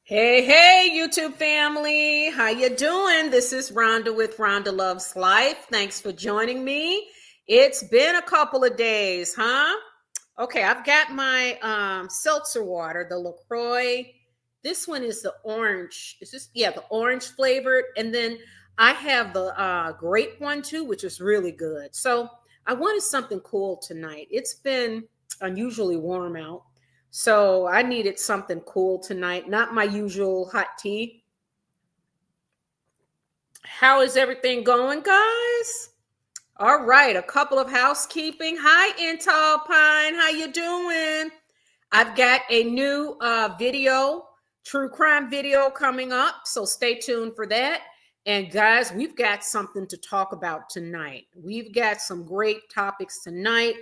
Hey, YouTube family. How you doing? This is Rhonda with Rhonda Loves Life. Thanks for joining me. It's been a couple of days, huh? Okay, I've got my seltzer water, the LaCroix. This one is the orange. Is this the orange flavored, and then I have the grape one too, which is really good. So I wanted something cool tonight. It's been unusually warm out. So I needed something cool tonight, not my usual hot tea. How is everything going, guys? All right, a couple of housekeeping. Hi, Intal Pine. How you doing? I've got a new video, true crime video coming up, so stay tuned for that. And guys, we've got something to talk about tonight. We've got some great topics tonight.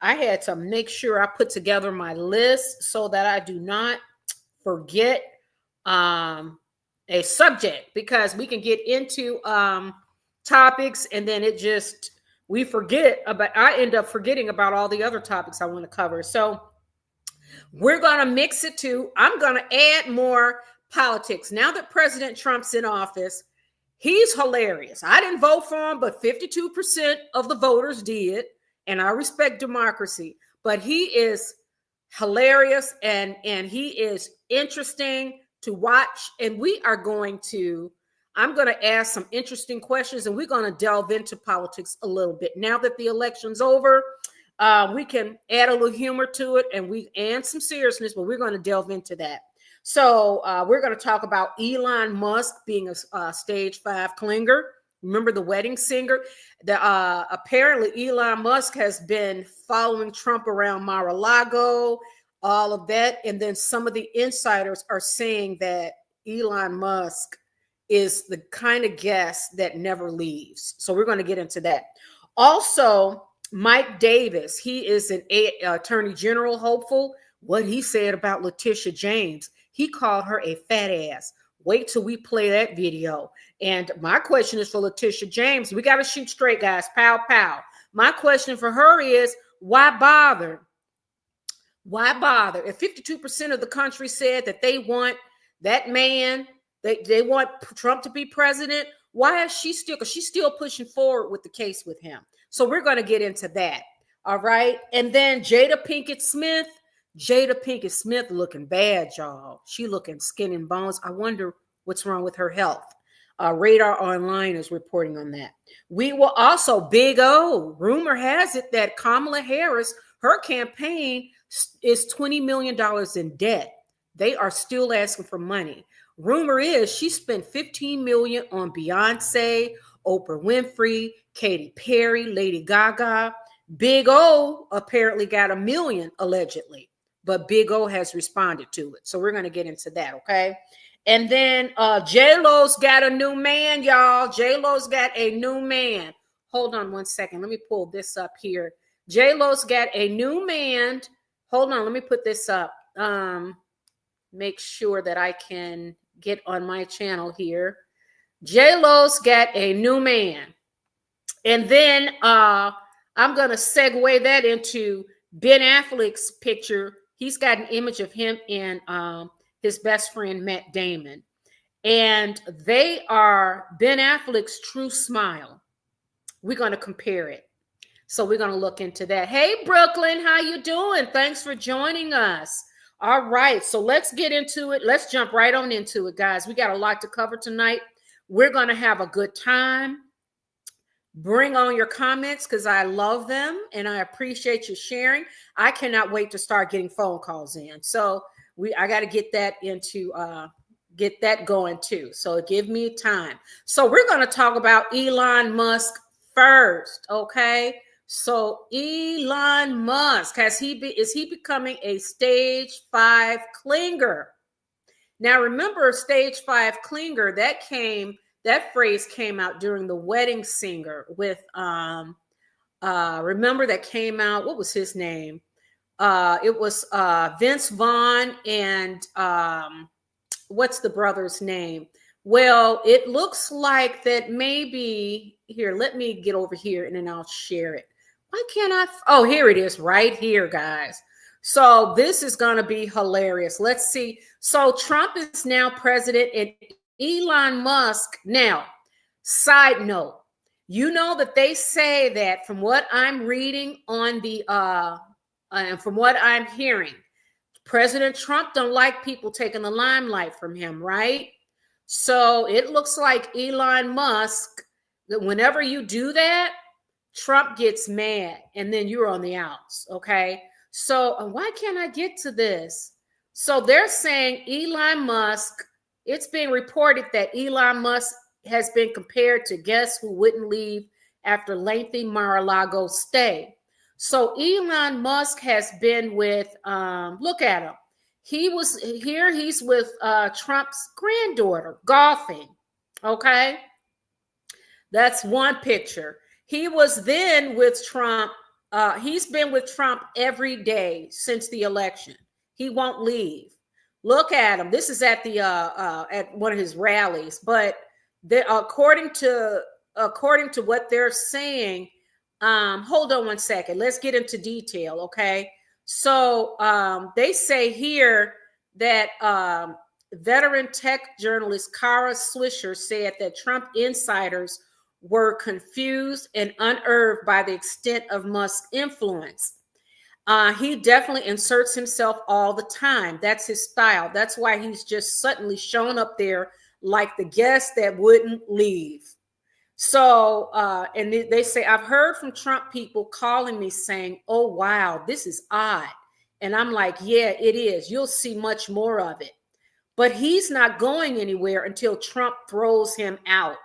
I had to make sure I put together my list so that I do not forget a subject, because we can get into topics and then we forget about, I end up forgetting about all the other topics I want to cover. So we're going to mix it too. I'm going to add more politics. Now that President Trump's in office, he's hilarious. I didn't vote for him, but 52% of the voters did. And I respect democracy, but he is hilarious and he is interesting to watch. And I'm going to ask some interesting questions, and we're going to delve into politics a little bit. Now that the election's over, we can add a little humor to it and some seriousness, but we're going to delve into that. So we're going to talk about Elon Musk being a stage 5 clinger. Remember the wedding singer? Apparently Elon Musk has been following Trump around Mar-a-Lago, all of that. And then some of the insiders are saying that Elon Musk is the kind of guest that never leaves. So we're going to get into that. Also, Mike Davis, he is an attorney general hopeful. What he said about Leticia James, he called her a fat ass. Wait till we play that video. And my question is for Leticia James. We got to shoot straight, guys. Pow, pow. My question for her is, why bother? Why bother? If 52% of the country said that they want that man, they want Trump to be president, why is she still? Because she's still pushing forward with the case with him. So we're going to get into that. All right. And then Jada Pinkett Smith looking bad, y'all. She looking skin and bones. I wonder what's wrong with her health. Radar Online is reporting on that. We will also, Big O, rumor has it that Kamala Harris, her campaign is $20 million in debt. They are still asking for money. Rumor is she spent $15 million on Beyonce, Oprah Winfrey, Katy Perry, Lady Gaga. Big O apparently got $1 million allegedly, but Big O has responded to it. So we're going to get into that, okay? And then J-Lo's got a new man, y'all. J-Lo's got a new man. Hold on one second. Let me pull this up here. J-Lo's got a new man. Hold on. Let me put this up. Make sure that I can get on my channel here. J-Lo's got a new man. And then I'm going to segue that into Ben Affleck's picture. He's got an image of him and his best friend, Matt Damon. And they are Ben Affleck's true smile. We're going to compare it. So we're going to look into that. Hey, Brooklyn, how you doing? Thanks for joining us. All right, so let's get into it. Let's jump right on into it, guys. We got a lot to cover tonight. We're going to have a good time. Bring on your comments because I love them and I appreciate you sharing. I cannot wait to start getting phone calls in. So I got to get that going too. So give me time. So we're going to talk about Elon Musk first, okay? So Elon Musk, is he becoming a stage 5 clinger? Now remember, stage 5 clinger, that phrase came out during the wedding singer with remember that came out, what was his name? It was Vince Vaughn and what's the brother's name? Well, it looks like that maybe here, let me get over here and then I'll share it. Why can't I? Oh, here it is right here, guys. So this is going to be hilarious. Let's see. So Trump is now president, and Elon Musk now. Side note, you know that they say that from what I'm reading on the and from what I'm hearing, President Trump don't like people taking the limelight from him, right? So it looks like Elon Musk, that whenever you do that, Trump gets mad and then you're on the outs, okay? So why can't I get to this? So they're saying Elon Musk, it's being reported that Elon Musk has been compared to guests who wouldn't leave after lengthy Mar-a-Lago stay. So Elon Musk has been with, look at him. He was here, he's with Trump's granddaughter golfing, okay? That's one picture. He was then with Trump. He's been with Trump every day since the election. He won't leave. Look at him. This is at the at one of his rallies. But according to what they're saying, hold on one second. Let's get into detail, okay? So they say here that veteran tech journalist Kara Swisher said that Trump insiders were confused and unnerved by the extent of Musk's influence. He definitely inserts himself all the time. That's his style. That's why he's just suddenly shown up there like the guest that wouldn't leave. So, and they say, I've heard from Trump people calling me saying, oh, wow, this is odd. And I'm like, yeah, it is. You'll see much more of it. But he's not going anywhere until Trump throws him out.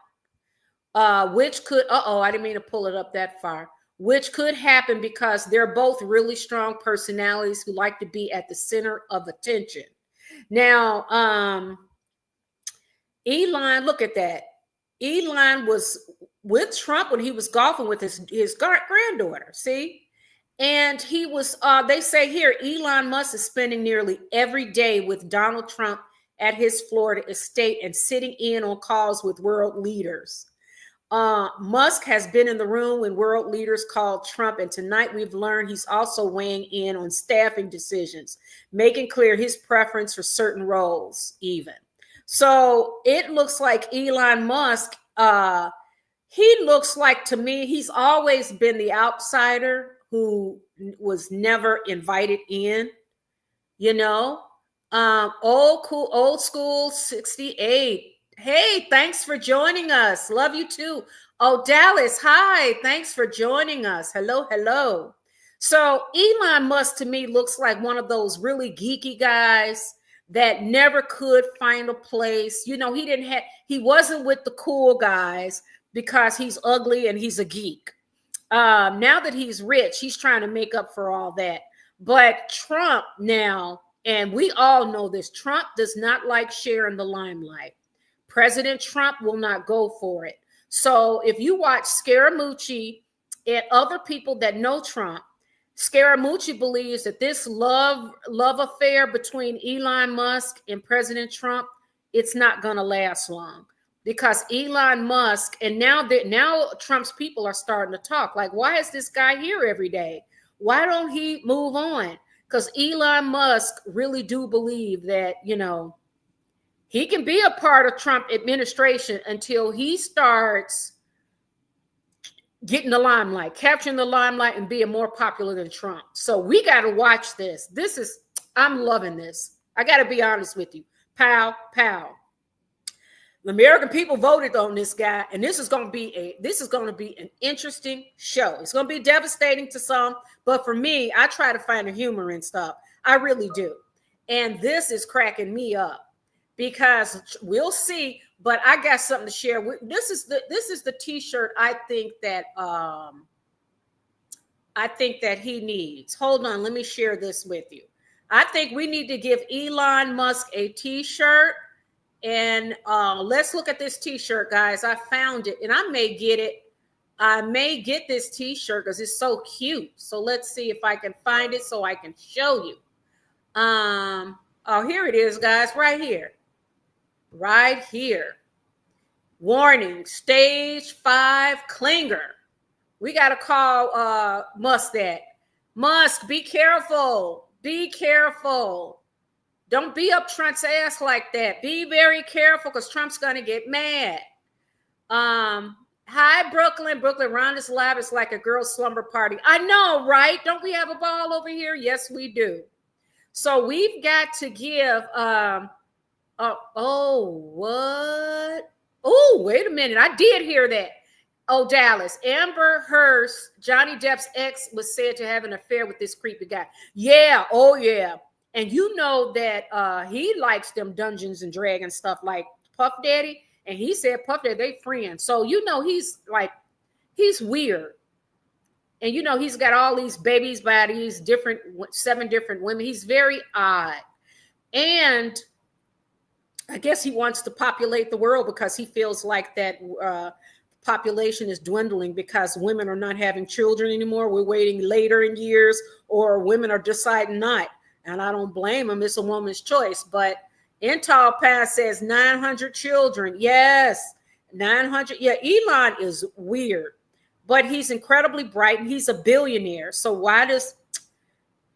Which could, I didn't mean to pull it up that far, which could happen because they're both really strong personalities who like to be at the center of attention. Now, Elon, look at that. Elon was with Trump when he was golfing with his granddaughter, see? And he was, they say here, Elon Musk is spending nearly every day with Donald Trump at his Florida estate and sitting in on calls with world leaders. Musk has been in the room when world leaders called Trump, and tonight we've learned he's also weighing in on staffing decisions, making clear his preference for certain roles even. So it looks like Elon Musk, he looks like, to me, he's always been the outsider who was never invited in, you know. Old school 68. Hey, thanks for joining us. Love you too. Oh, Dallas, hi. Thanks for joining us. Hello. So Elon Musk to me looks like one of those really geeky guys that never could find a place. You know, he wasn't with the cool guys because he's ugly and he's a geek. Now that he's rich, he's trying to make up for all that. But Trump now, and we all know this, Trump does not like sharing the limelight. President Trump will not go for it. So if you watch Scaramucci and other people that know Trump, Scaramucci believes that this love affair between Elon Musk and President Trump, it's not going to last long because Elon Musk, and now Trump's people are starting to talk like, why is this guy here every day? Why don't he move on? Because Elon Musk really do believe that, you know, he can be a part of Trump administration until he starts getting the limelight, capturing the limelight, and being more popular than Trump. So we got to watch this. I'm loving this. I got to be honest with you. Pow. The American people voted on this guy, and this is going to be an interesting show. It's going to be devastating to some, but for me, I try to find the humor and stuff. I really do. And this is cracking me up. Because we'll see, but I got something to share. This is the T-shirt I think that he needs. Hold on, let me share this with you. I think we need to give Elon Musk a T-shirt, and let's look at this T-shirt, guys. I found it, and I may get it. I may get this T-shirt because it's so cute. So let's see if I can find it so I can show you. Oh, here it is, guys, right here. Right here. Warning, stage 5 clinger. We got to call Musk that. Musk, be careful. Be careful. Don't be up Trump's ass like that. Be very careful because Trump's going to get mad. Hi, Brooklyn. Brooklyn, around this lab is like a girl's slumber party. I know, right? Don't we have a ball over here? Yes, we do. So we've got to give, what? Oh, wait a minute. I did hear that. Oh, Dallas. Amber Heard's, Johnny Depp's ex, was said to have an affair with this creepy guy. Yeah. Oh, yeah. And you know that he likes them Dungeons and Dragons stuff like Puff Daddy. And he said Puff Daddy, they friends. So, you know, he's weird. And, you know, he's got all these babies by these 7 different women. He's very odd. And I guess he wants to populate the world because he feels like that population is dwindling because women are not having children anymore. We're waiting later in years, or women are deciding not. And I don't blame him. It's a woman's choice. But Intel Pass says 900 children. Yes, 900. Yeah, Elon is weird, but he's incredibly bright and he's a billionaire. So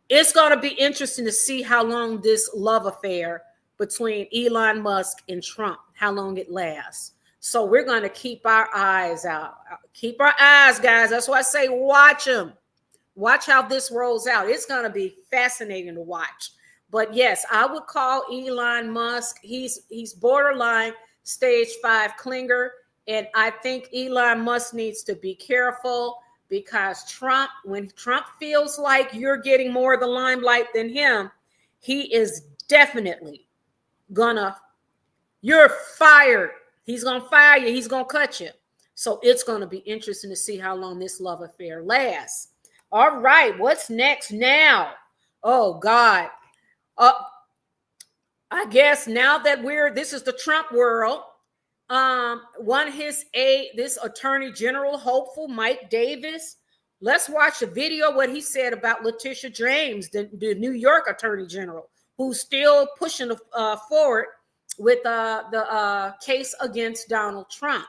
it's going to be interesting to see how long this love affair between Elon Musk and Trump, how long it lasts. So we're going to keep our eyes out. Keep our eyes, guys. That's why I say watch them. Watch how this rolls out. It's going to be fascinating to watch. But yes, I would call Elon Musk. He's borderline stage 5 clinger. And I think Elon Musk needs to be careful because when Trump feels like you're getting more of the limelight than him, he is definitely you're fired. He's going to fire you. He's going to cut you. So it's going to be interesting to see how long this love affair lasts. All right. What's next now? Oh, God. I guess now that this is the Trump world. This attorney general hopeful, Mike Davis. Let's watch a video what he said about Leticia James, the New York attorney general, who's still pushing forward with the case against Donald Trump.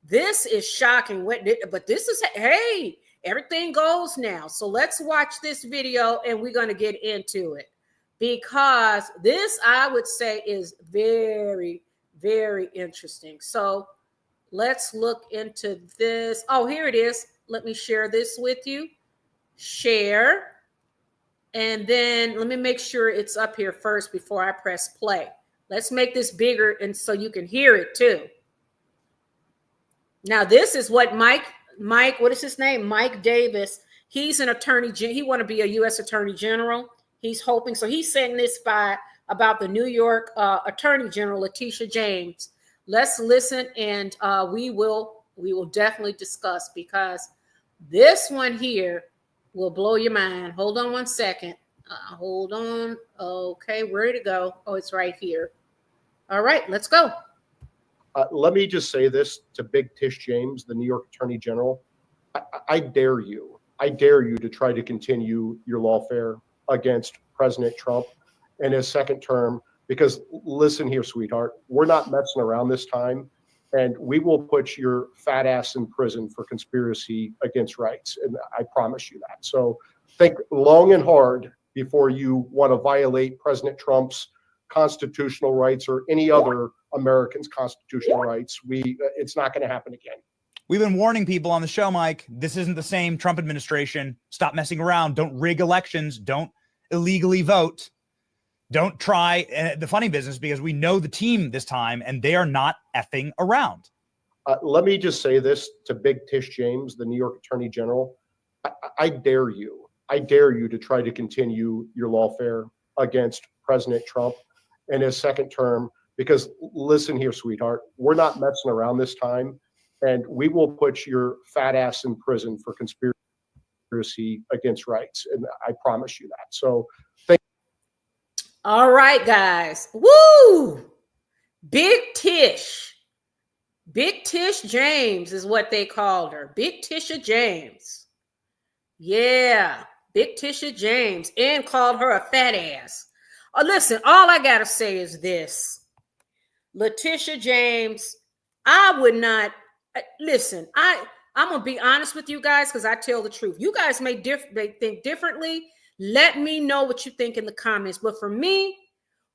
This is shocking. But this is, hey, everything goes now. So let's watch this video and we're going to get into it. Because this, I would say, is very, very interesting. So let's look into this. Oh, here it is. Let me share this with you. Share. And then let me make sure it's up here first before I press play. Let's make this bigger and so you can hear it too. Now, this is what Mike, what is his name? Mike Davis. He's an attorney. He want to be a U.S. attorney general. He's hoping. So he's saying this about the New York attorney general, Leticia James. Let's listen and we will definitely discuss because this one here will blow your mind. Hold on one second. Hold on. Okay, where did it go? Oh, it's right here. All right, let's go. Let me just say this to Big Tish James, the New York Attorney General. I dare you. I dare you to try to continue your lawfare against President Trump in his second term. Because listen here, sweetheart, we're not messing around this time. And we will put your fat ass in prison for conspiracy against rights. And I promise you that. So think long and hard before you want to violate President Trump's constitutional rights or any other American's constitutional rights. It's not going to happen again. We've been warning people on the show, Mike. This isn't the same Trump administration. Stop messing around. Don't rig elections. Don't illegally vote. Don't try the funny business because we know the team this time and they are not effing around. Let me just say this to Big Tish James, the New York Attorney General. I dare you. I dare you to try to continue your lawfare against President Trump in his second term. Because listen here, sweetheart, we're not messing around this time. And we will put your fat ass in prison for conspiracy against rights. And I promise you that. So all right, guys. Woo! Big Tish James is what they called her. Big Tisha James. Yeah, Big Tisha James, and called her a fat ass. Listen, all I got to say is this. Leticia James, I would not, listen, I'm going to be honest with you guys because I tell the truth. You guys may think differently. Let me know what you think in the comments. But for me,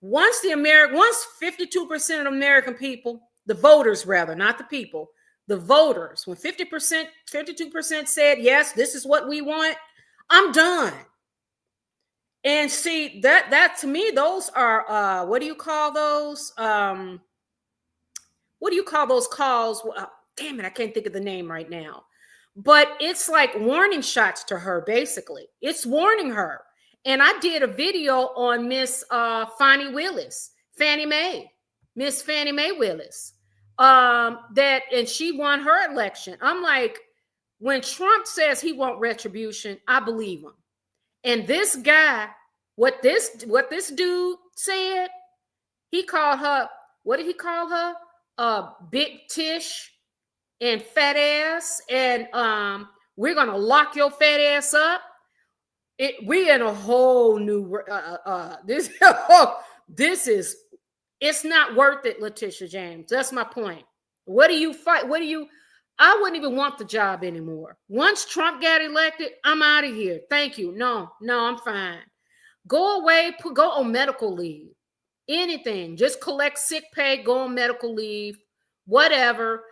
once 52% of American people, the voters rather, not the people, the voters, when 50%, 52% said, yes, this is what we want, I'm done. And see, that to me, those are, what do you call those? What do you call those calls? Damn it, I can't think of the name right now. But it's like warning shots to her, basically. It's warning her. And I did a video on Miss Fannie Mae, Miss Fannie Mae Willis, and she won her election. I'm like, when Trump says he wants retribution, I believe him. And this guy, what this dude said, he called her, what did he call her? Big Tish and fat ass, and we're gonna lock your fat ass up. We in a whole new this is, it's not worth it, Leticia James. That's my point. What do you fight? I wouldn't even want the job anymore. Once Trump got elected, I'm out of here. Thank you. No, I'm fine. Go away, go on medical leave. Anything, just collect sick pay, go on medical leave, whatever.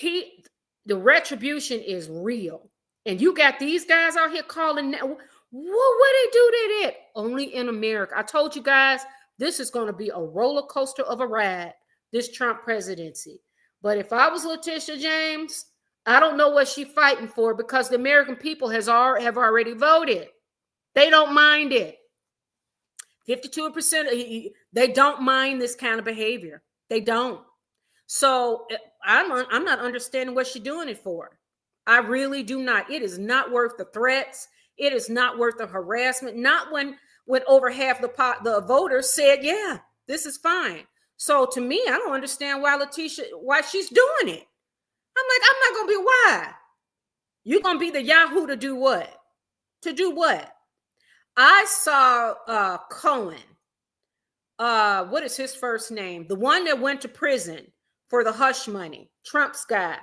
The retribution is real. And you got these guys out here calling, what they do to that? Only in America. I told you guys, this is going to be a roller coaster of a ride, this Trump presidency. But if I was Leticia James, I don't know what she's fighting for, because the American people have already voted. They don't mind it. 52%, they don't mind this kind of behavior. They don't. So I'm not understanding what she's doing it for. I really do not. It is not worth the threats. It is not worth the harassment. Not when over half the voters said, yeah, this is fine. So to me, I don't understand why she's doing it. I'm like, I'm not going to be why. You're going to be the Yahoo to do what? To do what? I saw Cohen. What is his first name? The one that went to prison for the hush money, Trump's guy.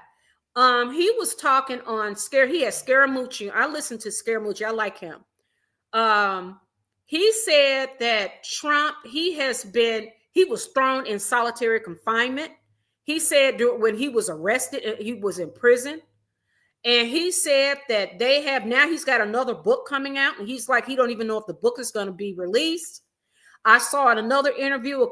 He was talking on he has Scaramucci. I listened to Scaramucci. I like him. He said that Trump, he was thrown in solitary confinement. He said when he was arrested, he was in prison. And he said that now he's got another book coming out. And he's like, he don't even know if the book is going to be released. I saw in another interview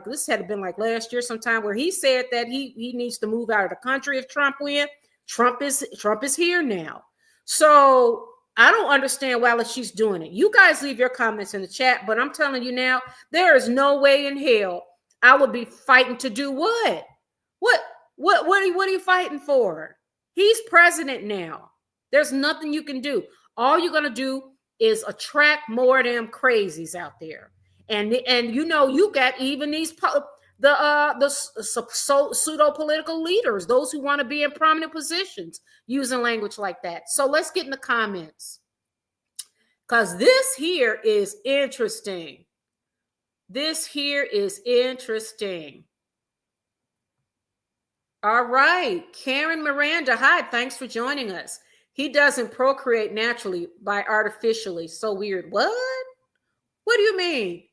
this had been like last year sometime, where he said that he needs to move out of the country if Trump wins. Trump is here now. So I don't understand why she's doing it. You guys leave your comments in the chat, but I'm telling you now, there is no way in hell I would be fighting to do what? What are you fighting for? He's president now. There's nothing you can do. All you're going to do is attract more of them crazies out there. And you got even these the pseudo political leaders, those who want to be in prominent positions, using language like that. So let's get in the comments, because this here is interesting. This here is interesting. All right, Karen Miranda, hi, thanks for joining us. He doesn't procreate naturally by artificially. So weird. What? What do you mean?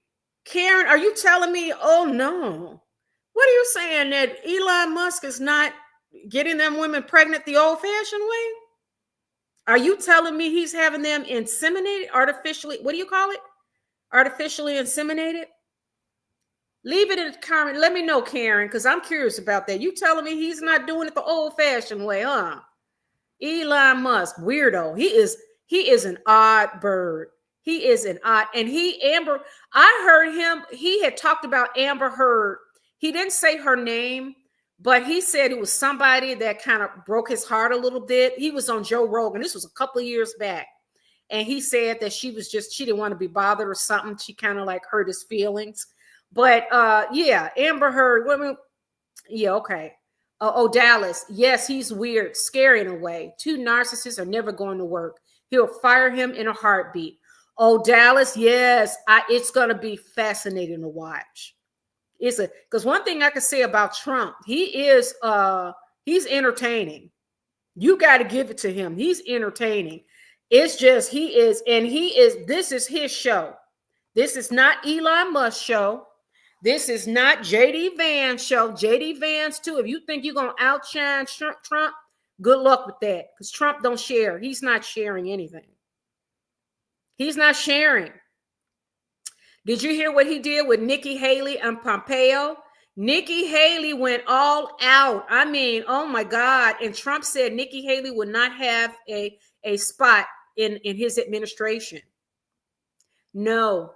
Karen, are you telling me, oh no. What are you saying, that Elon Musk is not getting them women pregnant the old-fashioned way? Are you telling me he's having them inseminated, artificially, what do you call it? Artificially inseminated? Leave it in the comment. Let me know, Karen, because I'm curious about that. You telling me he's not doing it the old-fashioned way, huh? Elon Musk, weirdo. He is an odd bird. He is an odd, and I heard him, he had talked about Amber Heard. He didn't say her name, but he said it was somebody that kind of broke his heart a little bit. He was on Joe Rogan. This was a couple of years back. And he said that she didn't want to be bothered or something. She kind of like hurt his feelings. But yeah, Amber Heard, yeah, okay. Dallas, yes, he's weird, scary in a way. Two narcissists are never going to work. He'll fire him in a heartbeat. Dallas, yes, it's going to be fascinating to watch. Because one thing I can say about Trump, he's entertaining. You got to give it to him. He's entertaining. It's just this is his show. This is not Elon Musk's show. This is not JD Vance's show. JD Vance, too. If you think you're going to outshine Trump, good luck with that. Because Trump don't share. He's not sharing anything. He's not sharing. Did you hear what he did with Nikki Haley and Pompeo? Nikki Haley went all out. I mean, oh my God. And Trump said Nikki Haley would not have a spot in his administration. No.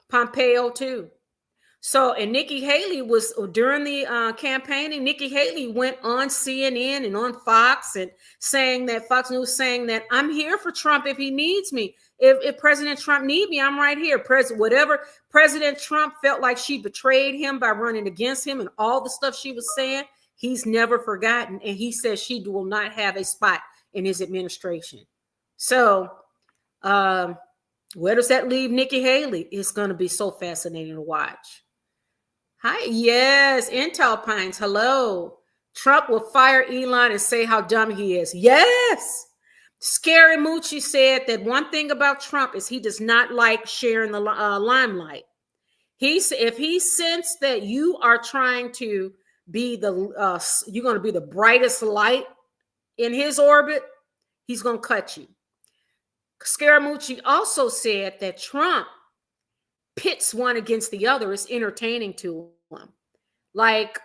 Pompeo too. So, and Nikki Haley was during the campaigning. Nikki Haley went on CNN and on Fox and Fox News saying that I'm here for Trump if he needs me. If President Trump need me, I'm right here. Whatever President Trump felt like she betrayed him by running against him and all the stuff she was saying, he's never forgotten. And he says she will not have a spot in his administration. So, where does that leave Nikki Haley? It's going to be so fascinating to watch. Hi, yes, Intel Pines, hello. Trump will fire Elon and say how dumb he is. Yes. Scary Moochie said that one thing about Trump is he does not like sharing the limelight. If he sensed that you are trying to be you're going to be the brightest light in his orbit, he's going to cut you. Scaramucci also said that Trump pits one against the other is entertaining to him. Like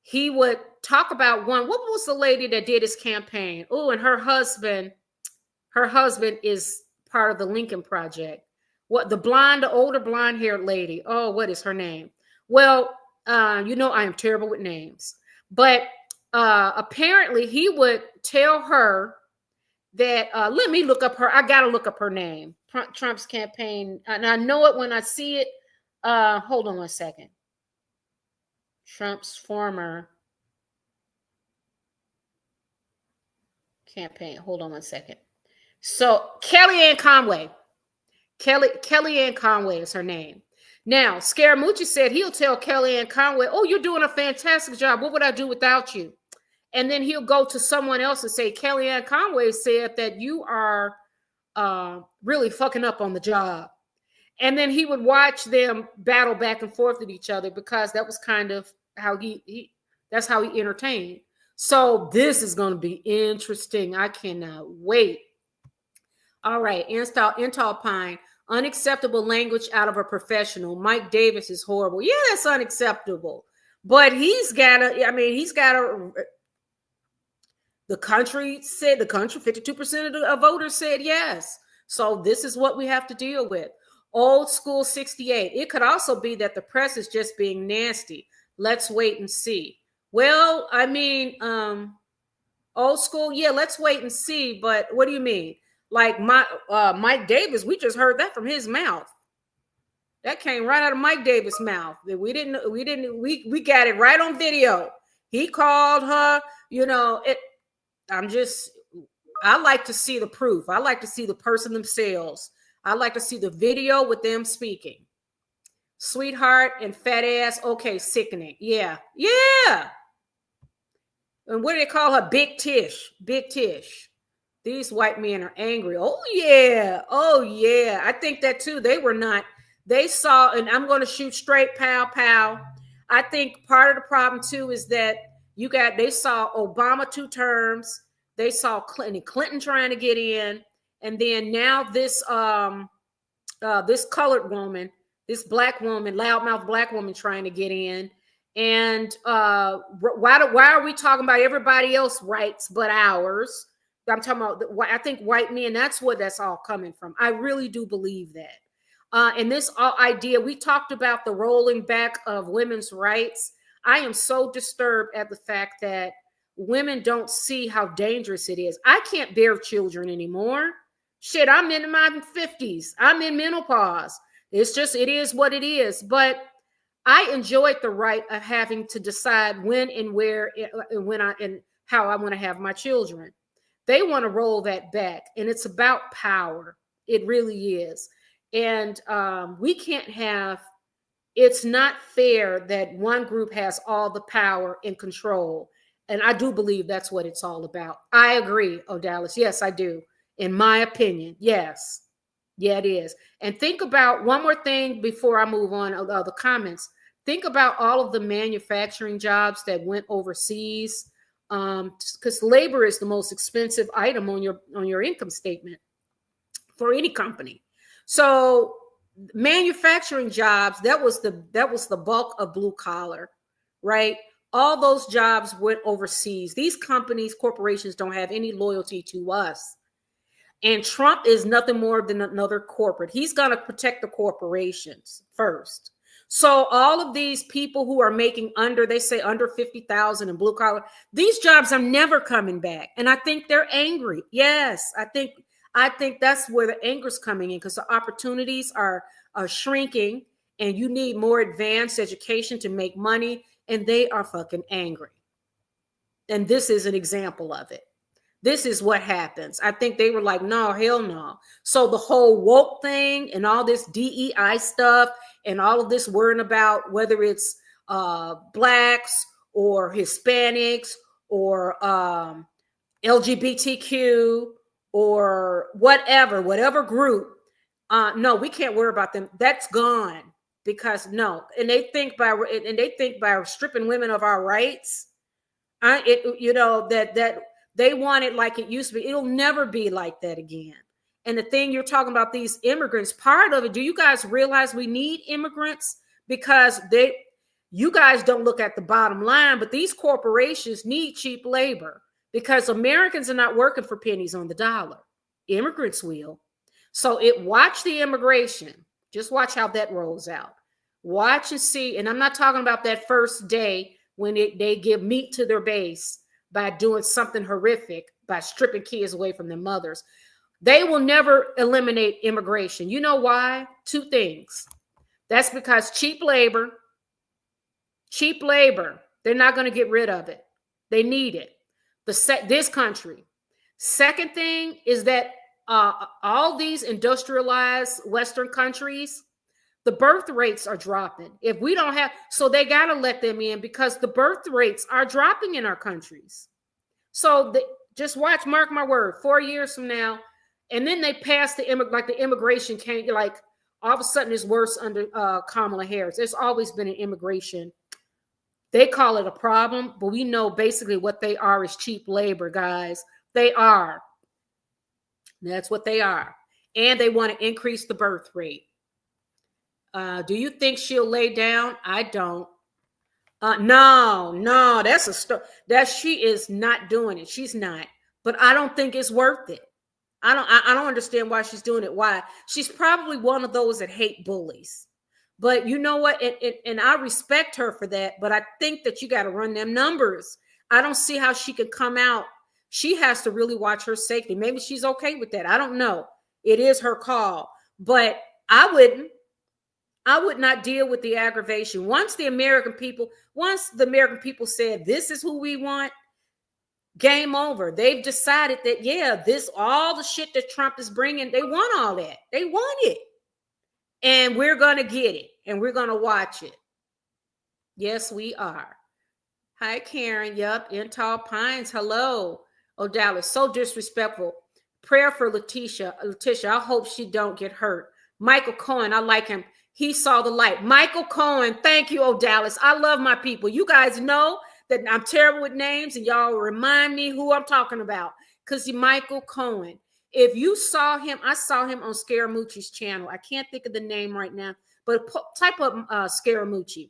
he would talk about one. What was the lady that did his campaign? Oh, and her husband is part of the Lincoln Project. What, the older blonde-haired lady? Oh, what is her name? Well, I am terrible with names, but apparently he would tell her that let me look up her. I gotta look up her name. Trump's campaign, and I know it when I see it. Hold on one second. Trump's former campaign. Hold on one second. So Kellyanne Conway. Kellyanne Conway is her name. Now, Scaramucci said he'll tell Kellyanne Conway, "Oh, you're doing a fantastic job. What would I do without you?" And then he'll go to someone else and say, Kellyanne Conway said that you are really fucking up on the job. And then he would watch them battle back and forth with each other because that was kind of how that's how he entertained. So this is going to be interesting. I cannot wait. All right. Intal Pine. Unacceptable language out of a professional. Mike Davis is horrible. Yeah, that's unacceptable. But he's got to, the country, 52% of the voters said yes. So this is what we have to deal with. Old school 68. It could also be that the press is just being nasty. Let's wait and see. Well, I mean, old school, yeah, let's wait and see. But what do you mean? Like Mike Davis, we just heard that from his mouth. That came right out of Mike Davis' mouth. We got it right on video. He called her, I like to see the proof. I like to see the person themselves. I like to see the video with them speaking. Sweetheart and fat ass. Okay, sickening. Yeah. Yeah. And what do they call her? Big Tish. Big Tish. These white men are angry. Oh, yeah. Oh, yeah. I think that too. They saw, and I'm going to shoot straight, pow. I think part of the problem too is that they saw Obama 2 terms. They saw Clinton trying to get in. And then now this colored woman, this black woman, loudmouth black woman trying to get in. And why are we talking about everybody else's rights but ours? I'm talking about, I think white men, that's all coming from. I really do believe that. And this idea, we talked about the rolling back of women's rights. I am so disturbed at the fact that women don't see how dangerous it is. I can't bear children anymore. Shit, I'm in my 50s. I'm in menopause. It is what it is. But I enjoyed the right of having to decide when and where and how I want to have my children. They want to roll that back, and it's about power. It really is. And we can't have, it's not fair that one group has all the power and control. And I do believe that's what it's all about. I agree, O'Dallas. Yes, I do. in my opinion. Yes. Yeah, it is. And think about one more thing before I move on the comments. Think about all of the manufacturing jobs that went overseas, because labor is the most expensive item on your income statement for any company. So manufacturing jobs, that was the bulk of blue collar, right? All those jobs went overseas. These companies, corporations don't have any loyalty to us. And Trump is nothing more than another corporate. He's going to protect the corporations first. So all of these people who are making they say under 50,000 in blue collar, these jobs are never coming back. And I think they're angry. Yes, I think that's where the anger is coming in, because the opportunities are shrinking and you need more advanced education to make money. And they are fucking angry. And this is an example of it. This is what happens. I think they were like, no, hell no. So the whole woke thing and all this DEI stuff and all of this worrying about whether it's blacks or Hispanics or LGBTQ or whatever group. No, we can't worry about them. That's gone, because no. And they think by stripping women of our rights, that they want it like it used to be. It'll never be like that again. And the thing you're talking about, these immigrants, part of it, do you guys realize we need immigrants? Because you guys don't look at the bottom line, but these corporations need cheap labor, because Americans are not working for pennies on the dollar. Immigrants will. So watch the immigration. Just watch how that rolls out. Watch and see. And I'm not talking about that first day when they give meat to their base by doing something horrific, by stripping kids away from their mothers. They will never eliminate immigration. You know why? Two things. That's because cheap labor, they're not going to get rid of it. They need it. This country. Second thing is that all these industrialized Western countries, the birth rates are dropping. If we don't have, so they got to let them in, because the birth rates are dropping in our countries. So just watch, mark my word, 4 years from now, and then they pass the immigration can't, like all of a sudden it's worse under Kamala Harris. There's always been an immigration. They call it a problem, but we know basically what they are is cheap labor, guys. They are. That's what they are. And they want to increase the birth rate. Do you think she'll lay down? I don't. No, that's a story. That she is not doing it. She's not. But I don't think it's worth it. I don't understand why she's doing it. Why? She's probably one of those that hate bullies. But you know what? And I respect her for that. But I think that you got to run them numbers. I don't see how she could come out. She has to really watch her safety. Maybe she's okay with that. I don't know. It is her call. But I would not deal with the aggravation. Once the American people said, this is who we want, game over. They've decided that, yeah, all the shit that Trump is bringing, they want all that. They want it. And we're going to get it. And we're going to watch it. Yes, we are. Hi, Karen. Yup. In Tall Pines. Hello. Oh, Dallas. So disrespectful. Prayer for Leticia. I hope she don't get hurt. Michael Cohen. I like him. He saw the light. Michael Cohen. Thank you, oh, Dallas. I love my people. You guys know that I'm terrible with names, and y'all remind me who I'm talking about. Because Michael Cohen. If you saw him, I saw him on Scaramucci's channel. I can't think of the name right now, but type up Scaramucci.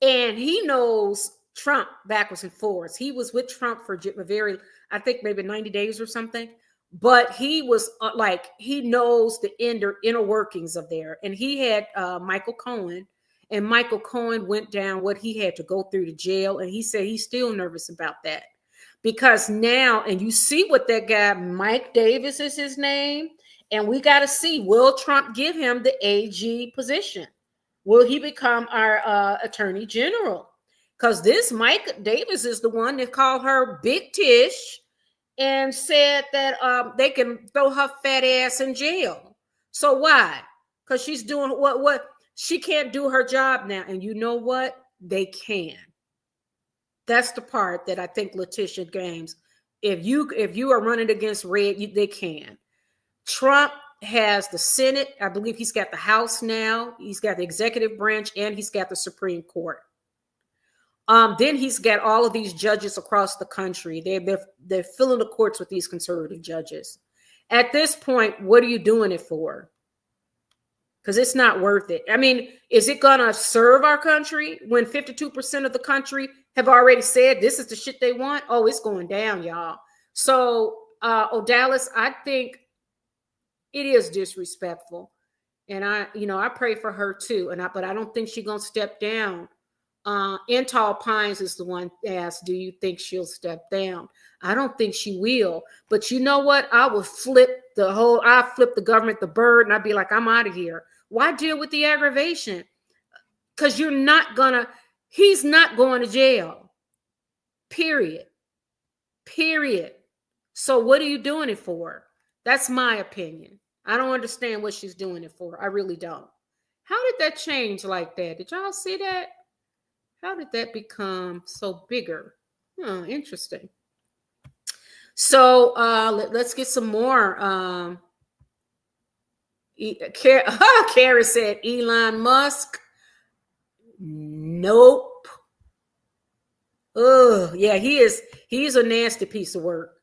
And he knows Trump backwards and forwards. He was with Trump for a I think maybe 90 days or something. But he was he knows the inner workings of there. And he had Michael Cohen, and Michael Cohen went down what he had to go through to jail. And he said he's still nervous about that. Because now, and you see what that guy, Mike Davis is his name. And we got to see, will Trump give him the AG position? Will he become our attorney general? Because this Mike Davis is the one that called her Big Tish and said that they can throw her fat ass in jail. So why? Because she's doing what she can't do her job now. And you know what? They can. That's the part that I think Leticia games. If you are running against red, they can. Trump has the Senate. I believe he's got the House now. He's got the executive branch, and he's got the Supreme Court. Then he's got all of these judges across the country. They're filling the courts with these conservative judges. At this point, what are you doing it for? Because it's not worth it. I mean, is it going to serve our country when 52% of the country have already said this is the shit they want? Oh, it's going down, y'all. So, Dallas, I think it is disrespectful. And I pray for her too. But I don't think she's going to step down. In Tall Pines is the one asked, do you think she'll step down? I don't think she will. But you know what? I flip the government the bird, and I'd be like, I'm out of here. Why deal with the aggravation? Because he's not going to jail. Period. So what are you doing it for? That's my opinion. I don't understand what she's doing it for. I really don't. How did that change like that? Did y'all see that? How did that become so bigger? Interesting. So let's get some more. Kara said Elon Musk. Nope. Oh, yeah, he's a nasty piece of work.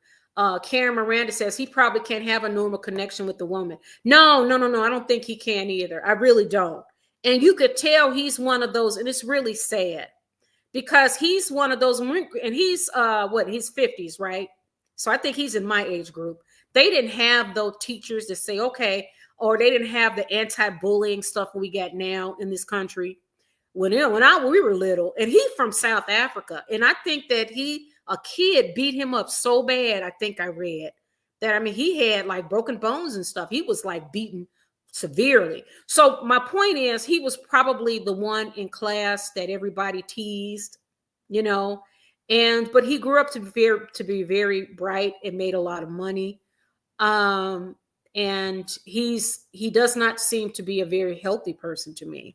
Karen Miranda says he probably can't have a normal connection with the woman. No. I don't think he can either. I really don't. And you could tell he's one of those, and it's really sad because he's one of those, and he's his 50s, right? So I think he's in my age group. They didn't have those teachers that say, okay, or they didn't have the anti-bullying stuff we got now in this country. When we were little, and he's from South Africa, and I think that a kid beat him up so bad. I think I read that. I mean, he had like broken bones and stuff. He was like beaten severely. So my point is, he was probably the one in class that everybody teased, but he grew up to be very bright and made a lot of money. And he does not seem to be a very healthy person to me.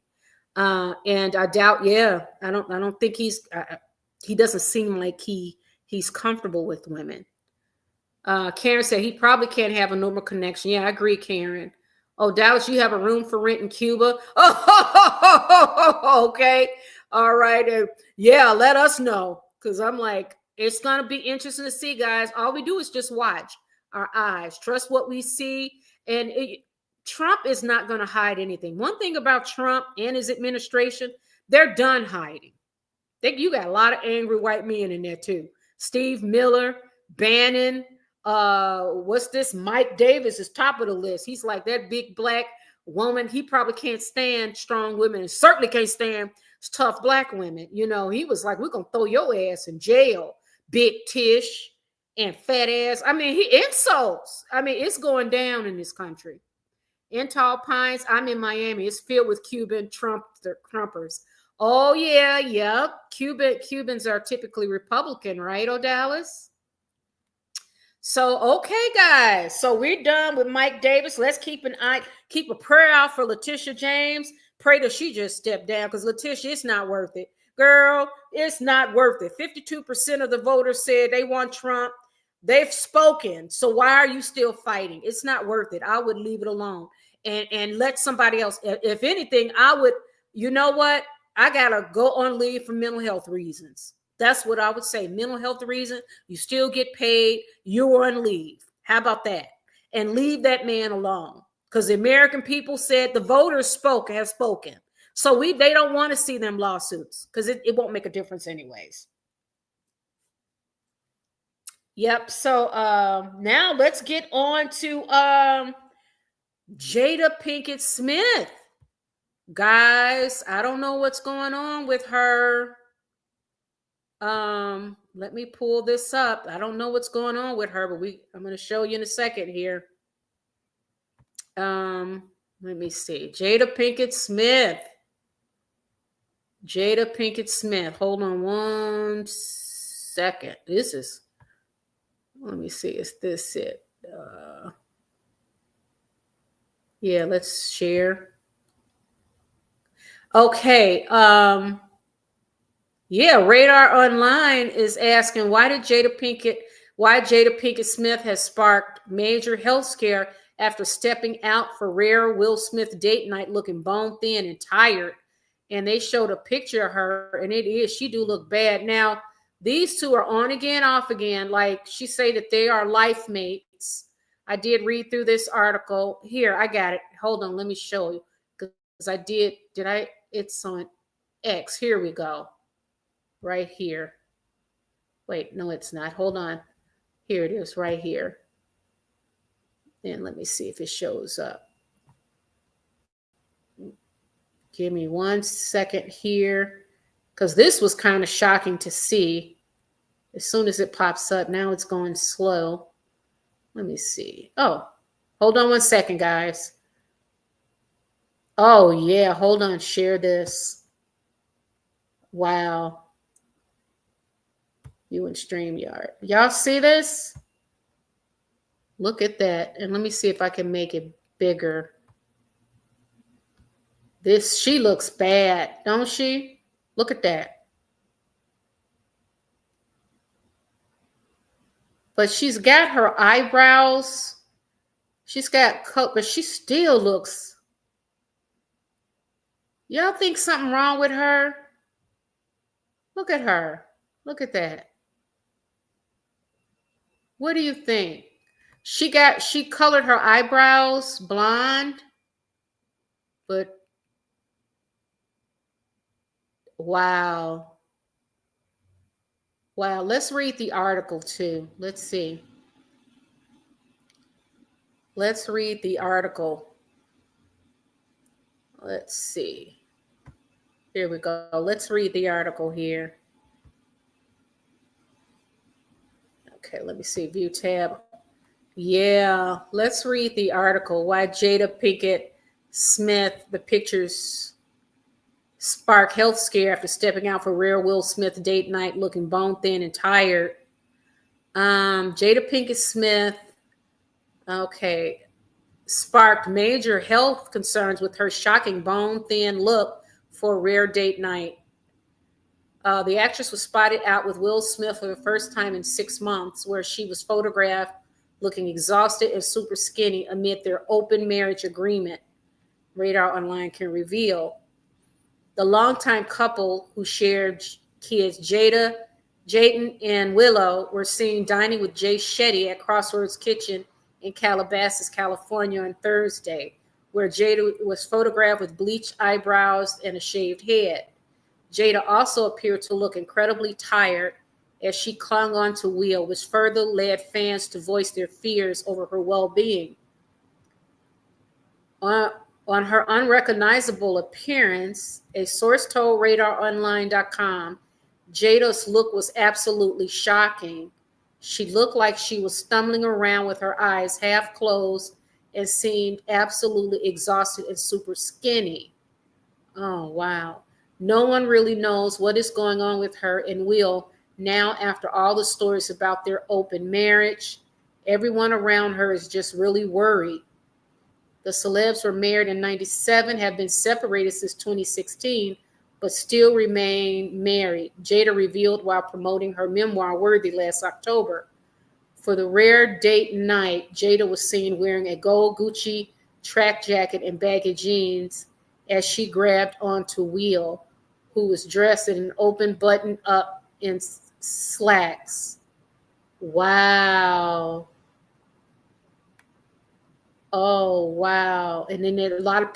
And I doubt, I don't think he doesn't seem like he's comfortable with women. Karen said he probably can't have a normal connection. Yeah, I agree, Karen. Oh, Dallas, you have a room for rent in Cuba? Oh, okay. All right. Yeah, let us know. Because I'm like, it's going to be interesting to see, guys. All we do is just watch our eyes. Trust what we see. And Trump is not going to hide anything. One thing about Trump and his administration, they're done hiding. You got a lot of angry white men in there too. Steve Miller, Bannon, what's this? Mike Davis is top of the list. He's like that big black woman. He probably can't stand strong women and certainly can't stand tough black women. He was like, we're going to throw your ass in jail, big tish and fat ass. I mean, he insults. I mean, it's going down in this country. In Tall Pines, I'm in Miami. It's filled with Cuban Trumpers. Oh, yeah, yep. Cubans are typically Republican, right, Dallas? So, okay, guys. So we're done with Mike Davis. Let's keep a prayer out for Leticia James. Pray that she just stepped down because Leticia, it's not worth it. Girl, it's not worth it. 52% of the voters said they want Trump. They've spoken. So why are you still fighting? It's not worth it. I would leave it alone and let somebody else. If anything, I would, you know what? I got to go on leave for mental health reasons. That's what I would say. Mental health reason. You still get paid. You're on leave. How about that? And leave that man alone. Because the American people said the voters have spoken. So they don't want to see them lawsuits because it won't make a difference anyways. Yep. So now let's get on to Jada Pinkett Smith. Guys, I don't know what's going on with her. Let me pull this up. I don't know what's going on with her, but I'm going to show you in a second here. Let me see. Jada Pinkett Smith. Hold on one second. Let me see. Is this it? Yeah, let's share. Okay. Yeah, Radar Online is asking, why did Jada Pinkett, Why Jada Pinkett Smith has sparked major health scare after stepping out for rare Will Smith date night looking bone thin and tired. And they showed a picture of her, and she do look bad. Now, these two are on again, off again. Like she say that they are life mates. I did read through this article. Here, I got it. Hold on, let me show you. Because I did I? It's on X. Here we go. Right here. Wait, no, it's not. Hold on. Here it is, right here. And let me see if it shows up. Give me 1 second here, because this was kind of shocking to see. As soon as it pops up, now it's going slow. Let me see. Oh, hold on 1 second, guys. Oh, yeah, hold on. Share this. Wow. You in StreamYard. Y'all see this? Look at that. And let me see if I can make it bigger. She looks bad, don't she? Look at that. But she's got her eyebrows. She's got cut, but she still looks. Y'all think something wrong with her? Look at her. Look at that. What do you think? She colored her eyebrows blonde, but wow. Wow, let's read the article too. Let's see. Let's read the article. Let's see. Here we go. Let's read the article here. Okay, let me see. View tab. Yeah, let's read the article. Why Jada Pinkett Smith, the pictures spark health scare after stepping out for rare Will Smith date night looking bone thin and tired. Jada Pinkett Smith, okay, sparked major health concerns with her shocking bone thin look for a rare date night. The actress was spotted out with Will Smith for the first time in 6 months, where she was photographed looking exhausted and super skinny amid their open marriage agreement, Radar Online can reveal. The longtime couple who shared kids, Jaden, and Willow, were seen dining with Jay Shetty at Crossroads Kitchen in Calabasas, California on Thursday, where Jada was photographed with bleached eyebrows and a shaved head. Jada also appeared to look incredibly tired as she clung onto Will, which further led fans to voice their fears over her well-being. On her unrecognizable appearance, a source told RadarOnline.com, Jada's look was absolutely shocking. She looked like she was stumbling around with her eyes half closed and seemed absolutely exhausted and super skinny. Oh, wow. No one really knows what is going on with her and Will now after all the stories about their open marriage. Everyone around her is just really worried. The celebs were married in 1997, have been separated since 2016, but still remain married, Jada revealed while promoting her memoir, Worthy, last October. For the rare date night, Jada was seen wearing a gold Gucci track jacket and baggy jeans as she grabbed onto Will, who was dressed in an open button-up in slacks. Wow. Oh, wow. And then a lot of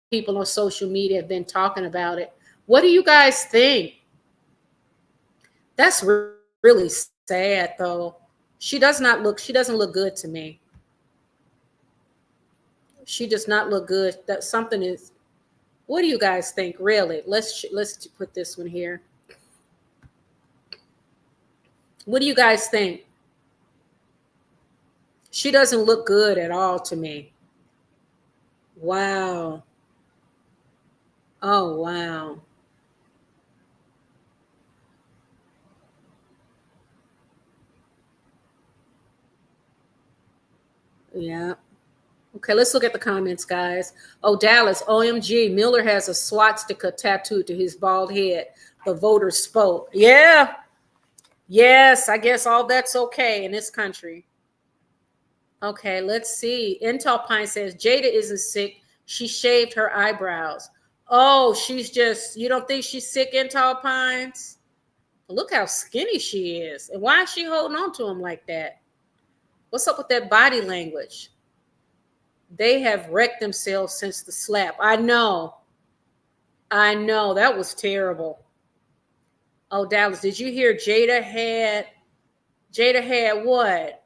people on social media have been talking about it. What do you guys think? That's really sad, though. She doesn't look good to me. She does not look good. That something is. What do you guys think? Really? Let's put this one here. What do you guys think? She doesn't look good at all to me. Wow. Oh, wow. Yeah. Okay, let's look at the comments, guys. Oh, Dallas, OMG, Miller has a swastika tattooed to his bald head. The voters spoke. Yeah. Yes, I guess all that's okay in this country. Okay, let's see. Intel Pine says Jada isn't sick. She shaved her eyebrows. Oh, she's just, you don't think she's sick, Intel Pines? Look how skinny she is. And why is she holding on to him like that? What's up with that body language? They have wrecked themselves since the slap. I know. That was terrible. Oh, Dallas, did you hear Jada had what?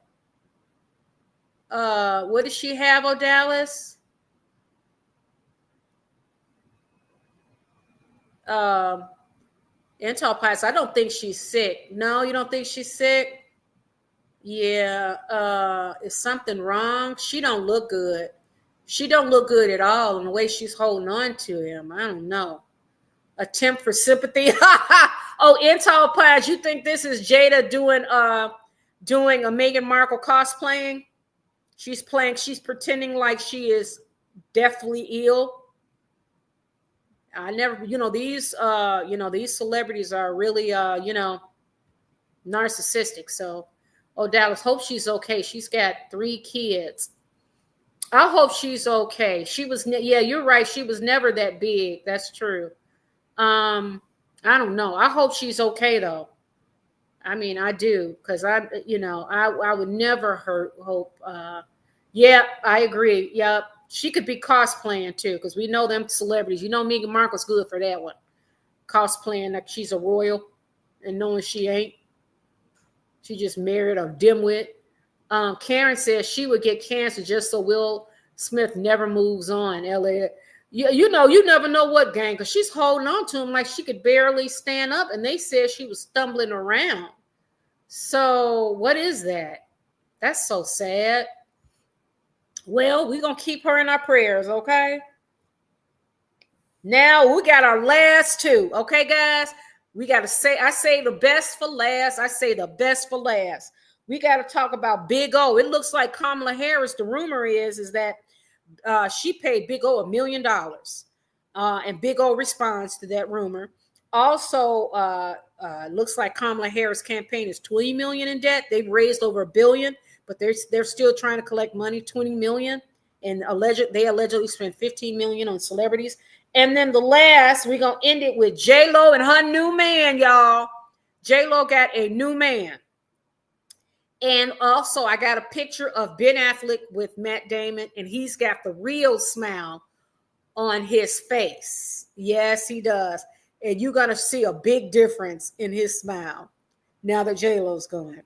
What did she have, oh Dallas? Um, Intel Pies, I don't think she's sick. No, you don't think she's sick? Yeah, is something wrong? She don't look good. She don't look good at all in the way she's holding on to him. I don't know. Attempt for sympathy. Oh, Intel Pies, you think this is Jada doing a Meghan Markle cosplaying? She's pretending like she is deathly ill. I never, these celebrities are really, narcissistic. So, oh, Dallas, hope she's okay. She's got 3 kids. I hope she's okay. Yeah, you're right. She was never that big. That's true. I don't know. I hope she's okay though. I mean, I do, because I would never hope. Yeah, I agree. Yep. She could be cosplaying too, because we know them celebrities. Meghan Markle's good for that one. Cosplaying like she's a royal and knowing she ain't. She just married a dimwit. Karen says she would get cancer just so Will Smith never moves on. LA. You never know what gang, because she's holding on to him like she could barely stand up, and they said she was stumbling around. So what is that? That's so sad. Well, we're going to keep her in our prayers, okay? Now we got our last 2, okay, guys? We got to I say the best for last. We got to talk about Big O. It looks like Kamala Harris, the rumor is that she paid Big O $1 million. And Big O responds to that rumor. Also, looks like Kamala Harris' campaign is $20 million in debt. They've raised over $1 billion, but they're still trying to collect money, $20 million, and they allegedly spent $15 million on celebrities. And then the last, we're gonna end it with J-Lo and her new man, y'all. J-Lo got a new man. And also, I got a picture of Ben Affleck with Matt Damon, and he's got the real smile on his face. Yes, he does. And you're going to see a big difference in his smile now that J-Lo's gone.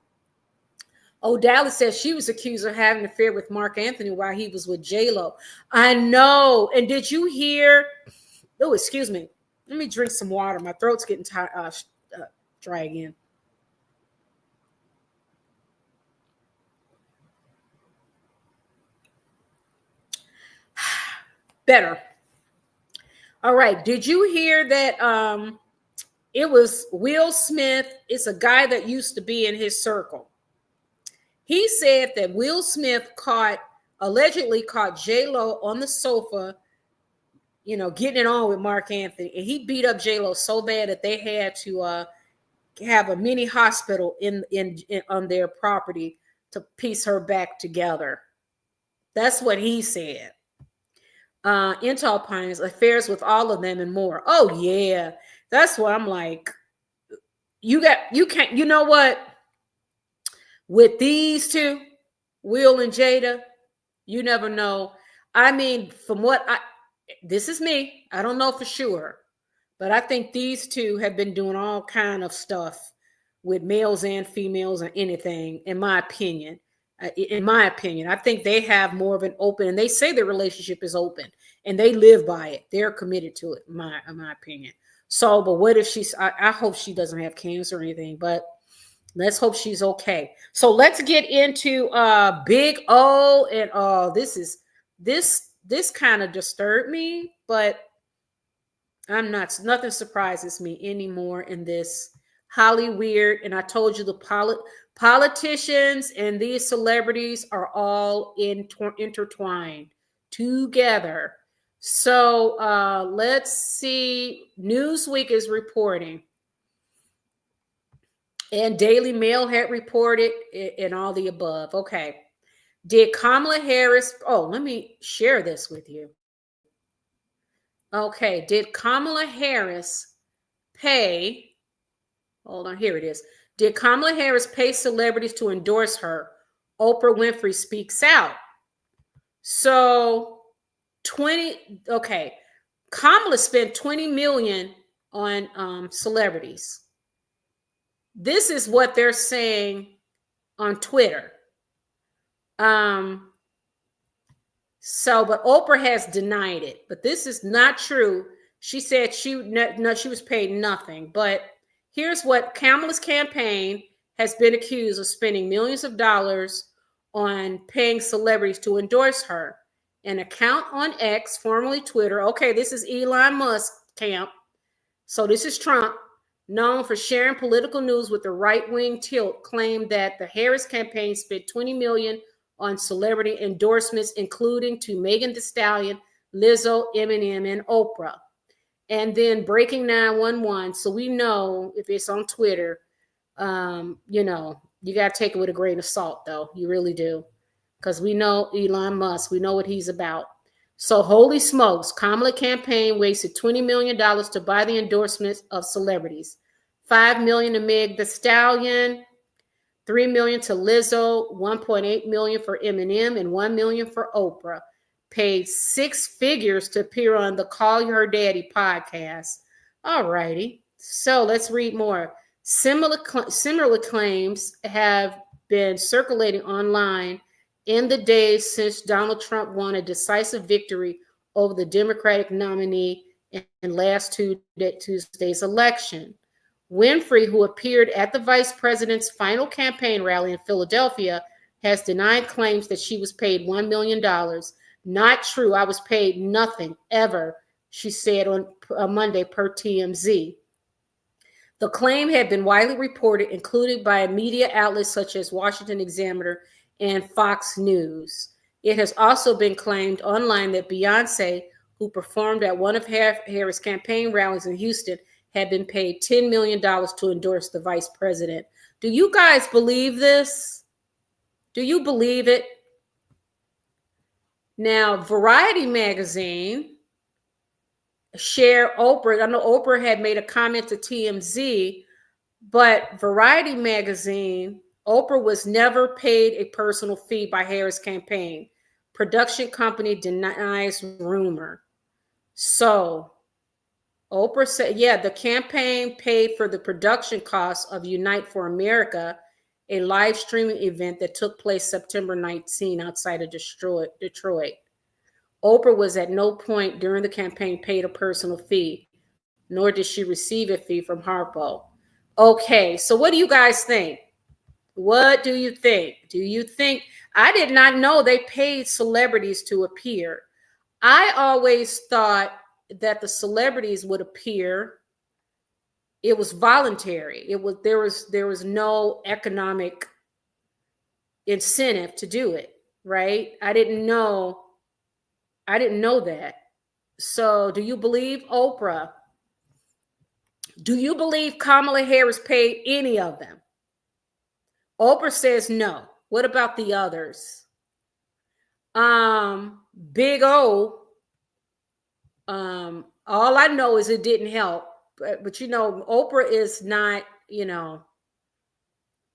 Oh, Dallas says she was accused of having an affair with Mark Anthony while he was with J-Lo. I know. And did you hear? Oh, excuse me. Let me drink some water. My throat's getting dry again. Better. All right. Did you hear that it was Will Smith? It's a guy that used to be in his circle. He said that Will Smith allegedly caught J-Lo on the sofa, getting it on with Mark Anthony. And he beat up J-Lo so bad that they had to have a mini hospital in on their property to piece her back together. That's what he said. Intel Pines, affairs with all of them and more. Oh yeah, that's what I'm like. You can't. You know what? With these 2, Will and Jada, you never know. I mean, this is me. I don't know for sure, but I think these 2 have been doing all kind of stuff with males and females or anything. In my opinion, I think they have more of an open, and they say their relationship is open, and they live by it. They're committed to it, in my opinion. So, but what if I hope she doesn't have cancer or anything, but let's hope she's okay. So let's get into Big O, and this kind of disturbed me, but nothing surprises me anymore in this Hollywood. And I told you the politicians and these celebrities are all intertwined together. So let's see. Newsweek is reporting. And Daily Mail had reported and all the above. Okay. Did Kamala Harris, let me share this with you. Okay. Did Kamala Harris pay, hold on, here it is. Did Kamala Harris pay celebrities to endorse her? Oprah Winfrey speaks out. So Kamala spent $20 million on celebrities. This is what they're saying on Twitter. But Oprah has denied it. But this is not true. She said she was paid nothing. But here's what Kamala's campaign has been accused of spending millions of dollars on paying celebrities to endorse her. An account on X, formerly Twitter. Okay, this is Elon Musk camp. So this is Trump, known for sharing political news with the right-wing tilt, claimed that the Harris campaign spent $20 million on celebrity endorsements, including to Megan Thee Stallion, Lizzo, Eminem, and Oprah. And then Breaking 911. So we know if it's on Twitter, you got to take it with a grain of salt, though. You really do. Because we know Elon Musk. We know what he's about. So holy smokes, Kamala campaign wasted $20 million to buy the endorsements of celebrities. $5 million to Meg Thee Stallion, $3 million to Lizzo, $1.8 million for Eminem, and $1 million for Oprah. Paid 6 figures to appear on the Call Her Daddy podcast. All righty. So let's read more. Similar claims have been circulating online in the days since Donald Trump won a decisive victory over the Democratic nominee in last Tuesday's election. Winfrey, who appeared at the vice president's final campaign rally in Philadelphia, has denied claims that she was paid $1 million. Not true. I was paid nothing ever, she said on Monday per TMZ. The claim had been widely reported, included by media outlets such as Washington Examiner and Fox News. It has also been claimed online that Beyonce, who performed at one of Harris' campaign rallies in Houston, had been paid $10 million to endorse the vice president. Do you guys believe this? Do you believe it? Now, Variety magazine shared Oprah. I know Oprah had made a comment to TMZ, but Variety magazine, Oprah was never paid a personal fee by Harris' campaign. Production company denies rumor. So Oprah said, the campaign paid for the production costs of Unite for America, a live streaming event that took place September 19 outside of Detroit. Oprah was at no point during the campaign paid a personal fee, nor did she receive a fee from Harpo. Okay, so what do you guys think? What do you think? Do you think? I did not know they paid celebrities to appear. I always thought that the celebrities would appear. It was voluntary. There was no economic incentive to do it, right? I didn't know that. So do you believe Oprah? Do you believe Kamala Harris paid any of them? Oprah says no. What about the others? Big O. All I know is it didn't help. But Oprah is not,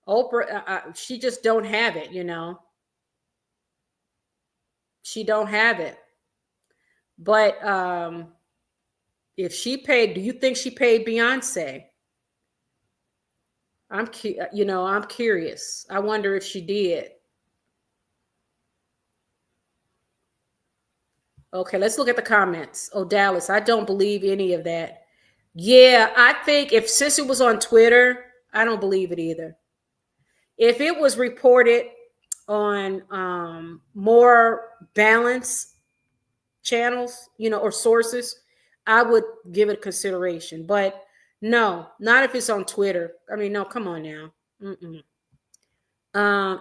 Oprah, she just don't have it, She don't have it. But if she paid, do you think she paid Beyonce? I'm curious. I wonder if she did. Okay, let's look at the comments. Oh, Dallas, I don't believe any of that. Yeah, I think since it was on Twitter, I don't believe it either. If it was reported on more balanced channels, or sources, I would give it consideration. But no, not if it's on Twitter. I mean, no, come on now.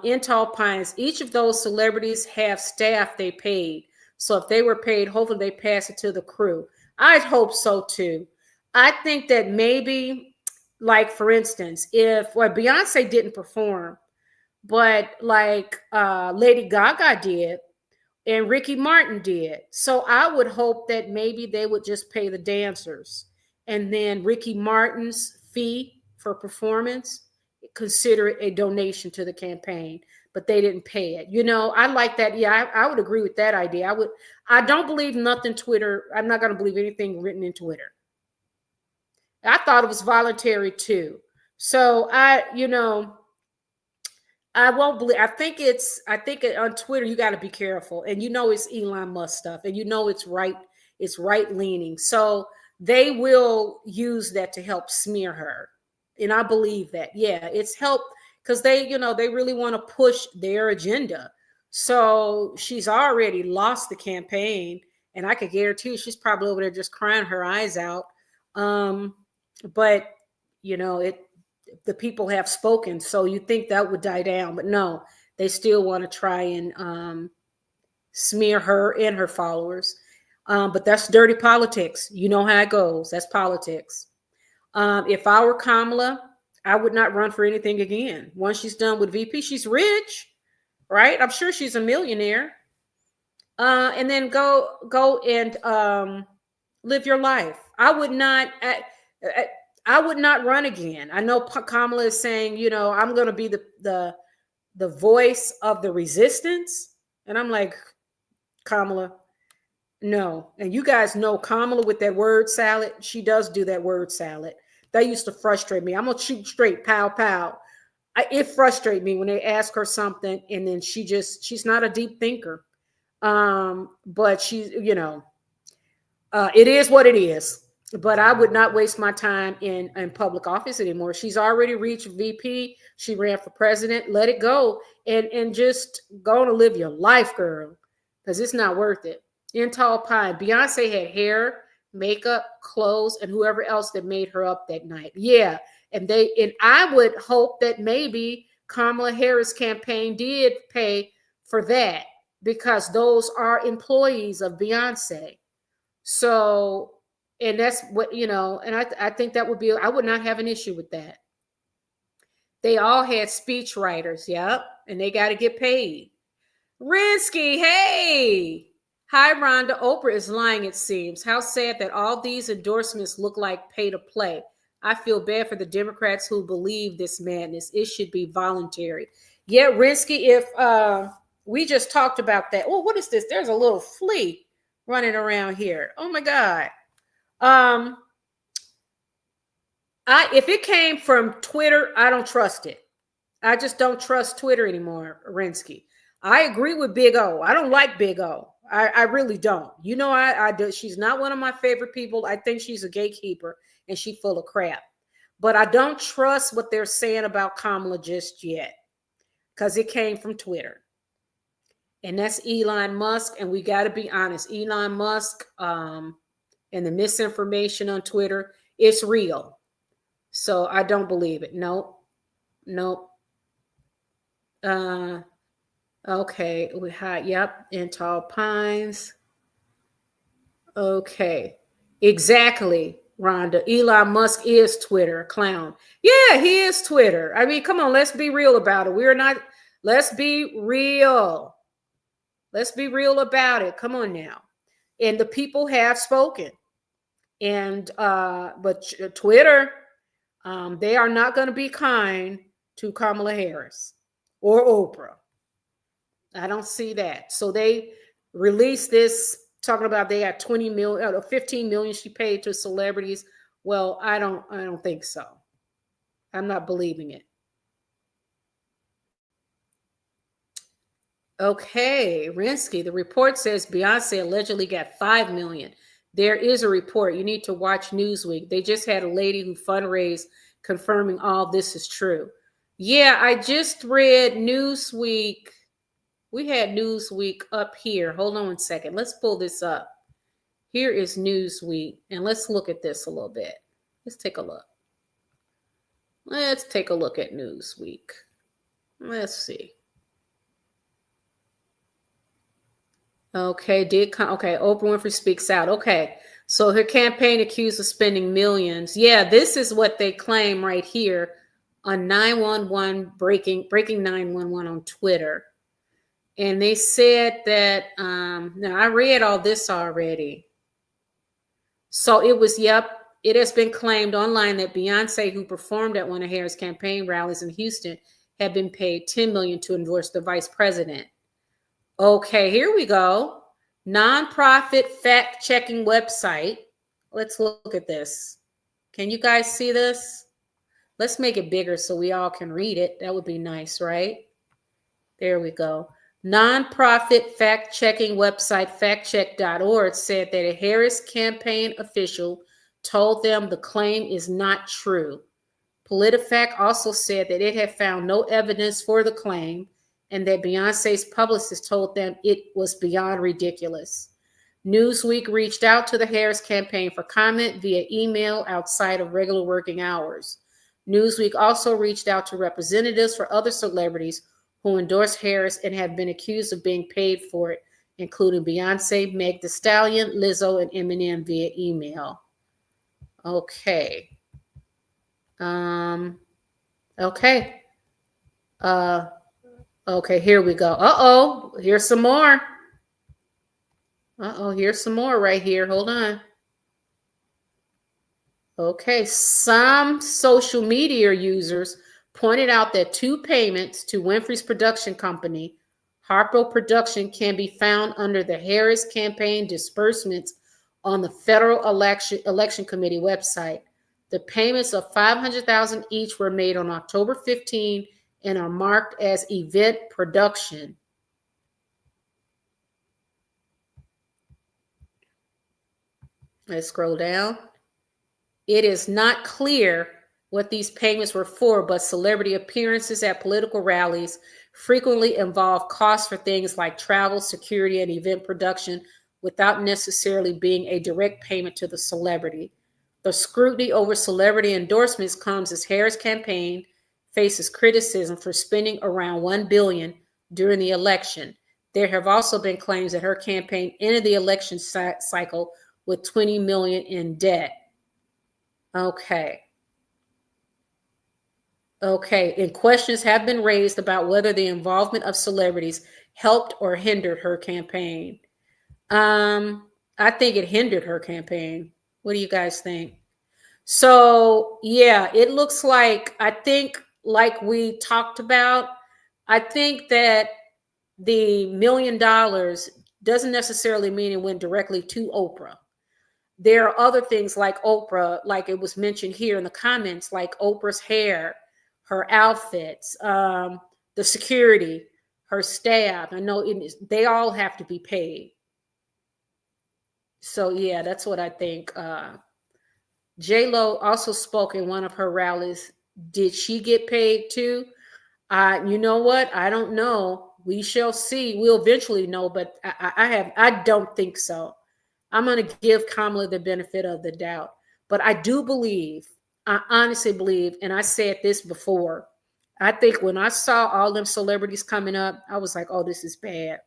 In Tall Pines, each of those celebrities have staff they paid. So if they were paid, hopefully they pass it to the crew. I'd hope so too. I think that maybe like for instance, if Beyonce didn't perform, but like Lady Gaga did and Ricky Martin did. So I would hope that maybe they would just pay the dancers, and then Ricky Martin's fee for performance, consider it a donation to the campaign, but they didn't pay it. You know, I like that. Yeah, I would agree with that idea. I don't believe nothing Twitter. I'm not going to believe anything written in Twitter. I thought it was voluntary too. So I won't believe. I think on Twitter you got to be careful, and you know it's Elon Musk stuff, and you know it's right. It's right leaning, so they will use that to help smear her, and I believe that. Yeah, it's helped because they really want to push their agenda. So she's already lost the campaign, and I could guarantee you she's probably over there just crying her eyes out. But it the people have spoken, so you think that would die down, but no, they still want to try and smear her and her followers. But that's dirty politics. You know how it goes. That's politics. If I were Kamala, I would not run for anything again. Once she's done with VP, she's rich, right? I'm sure she's a millionaire. And then go and live your life. I would not run again. I know Kamala is saying, I'm going to be the voice of the resistance. And I'm like, Kamala, no. And you guys know Kamala with that word salad. She does do that word salad. That used to frustrate me. I'm going to shoot straight, pow, pow. It frustrates me when they ask her something and then she's not a deep thinker. But she's, it is what it is. But I would not waste my time in public office anymore. She's already reached VP. She ran for president. Let it go and just go to live your life, girl, because it's not worth it. In Tall Pine, Beyonce had hair, makeup, clothes, and whoever else that made her up that night. Yeah, and I would hope that maybe Kamala Harris campaign did pay for that because those are employees of Beyonce. So. And that's what, and I think that would be, I would not have an issue with that. They all had speech writers. Yep. And they got to get paid. Rinsky, hey. Hi, Rhonda. Oprah is lying, it seems. How sad that all these endorsements look like pay to play. I feel bad for the Democrats who believe this madness. It should be voluntary. Yeah, Rinsky, if we just talked about that. Oh, what is this? There's a little flea running around here. Oh, my God. If it came from Twitter, I don't trust it. I just don't trust Twitter anymore, Rinsky. I agree with Big O. I don't like Big O. I really don't. I do. She's not one of my favorite people. I think she's a gatekeeper and she's full of crap. But I don't trust what they're saying about Kamala just yet because it came from Twitter. And that's Elon Musk. And we got to be honest. Elon Musk, and the misinformation on Twitter, it's real. So I don't believe it. Nope. Okay. We had, yep. In Tall Pines. Okay. Exactly, Rhonda. Elon Musk is Twitter, a clown. Yeah, he is Twitter. I mean, come on, let's be real about it. Let's be real. Let's be real about it. Come on now. And the people have spoken. And but Twitter, they are not going to be kind to Kamala Harris or Oprah. I don't see that. So they released this talking about they had 20 million or 15 million she paid to celebrities. Well, I don't think so. I'm not believing it. Okay, Rinsky, the report says Beyonce allegedly got 5 million. There is a report. You need to watch Newsweek. They just had a lady who fundraised confirming all this is true. Yeah, I just read Newsweek. We had Newsweek up here. Hold on 1 second. Let's pull this up. Here is Newsweek. And let's look at this a little bit. Let's take a look. Let's take a look at Newsweek. Let's see. Okay, Oprah Winfrey speaks out. Okay, So her campaign accused of spending millions. Yeah, this is what they claim right here on 911 breaking 911 on Twitter. And they said that now I read all this already. So it was, it has been claimed online that Beyonce, who performed at one of Harris' campaign rallies in Houston, had been paid $10 million to endorse the vice president. Okay, here we go. Nonprofit fact-checking website. Let's look at this. Can you guys see this? Let's make it bigger so we all can read it. That would be nice, right? There we go. Nonprofit fact-checking website factcheck.org said that a Harris campaign official told them the claim is not true. PolitiFact also said that it had found no evidence for the claim and that Beyonce's publicist told them it was beyond ridiculous. Newsweek reached out to the Harris campaign for comment via email outside of regular working hours. Newsweek also reached out to representatives for other celebrities who endorsed Harris and have been accused of being paid for it, including Beyonce, Meg Thee Stallion, Lizzo, and Eminem via email. Okay. Okay. Okay, here we go. Here's some more. Here's some more right here. Hold on. Okay, some social media users pointed out that 2 payments to Winfrey's production company, Harpo Production, can be found under the Harris campaign disbursements on the Federal Election Committee website. The payments of $500,000 each were made on October 15 and are marked as event production. Let's scroll down. It is not clear what these payments were for, but celebrity appearances at political rallies frequently involve costs for things like travel, security, and event production without necessarily being a direct payment to the celebrity. The scrutiny over celebrity endorsements comes as Harris' campaign faces criticism for spending around $1 billion during the election. There have also been claims that her campaign entered the election cycle with $20 million in debt. Okay, and questions have been raised about whether the involvement of celebrities helped or hindered her campaign. I think it hindered her campaign. What do you guys think? So, yeah, it looks like, I think, like we talked about, I think that the $1 million doesn't necessarily mean it went directly to Oprah. There are other things like Oprah, like it was mentioned here in the comments, like Oprah's hair, her outfits, the security, her staff. I know they all have to be paid. So, yeah, that's what I think. J-Lo also spoke in one of her rallies. Did she get paid too? You know what? I don't know. We shall see. We'll eventually know, but I don't think so. I'm going to give Kamala the benefit of the doubt. But I do believe, I honestly believe, and I said this before, I think when I saw all them celebrities coming up, I was like, oh, this is bad.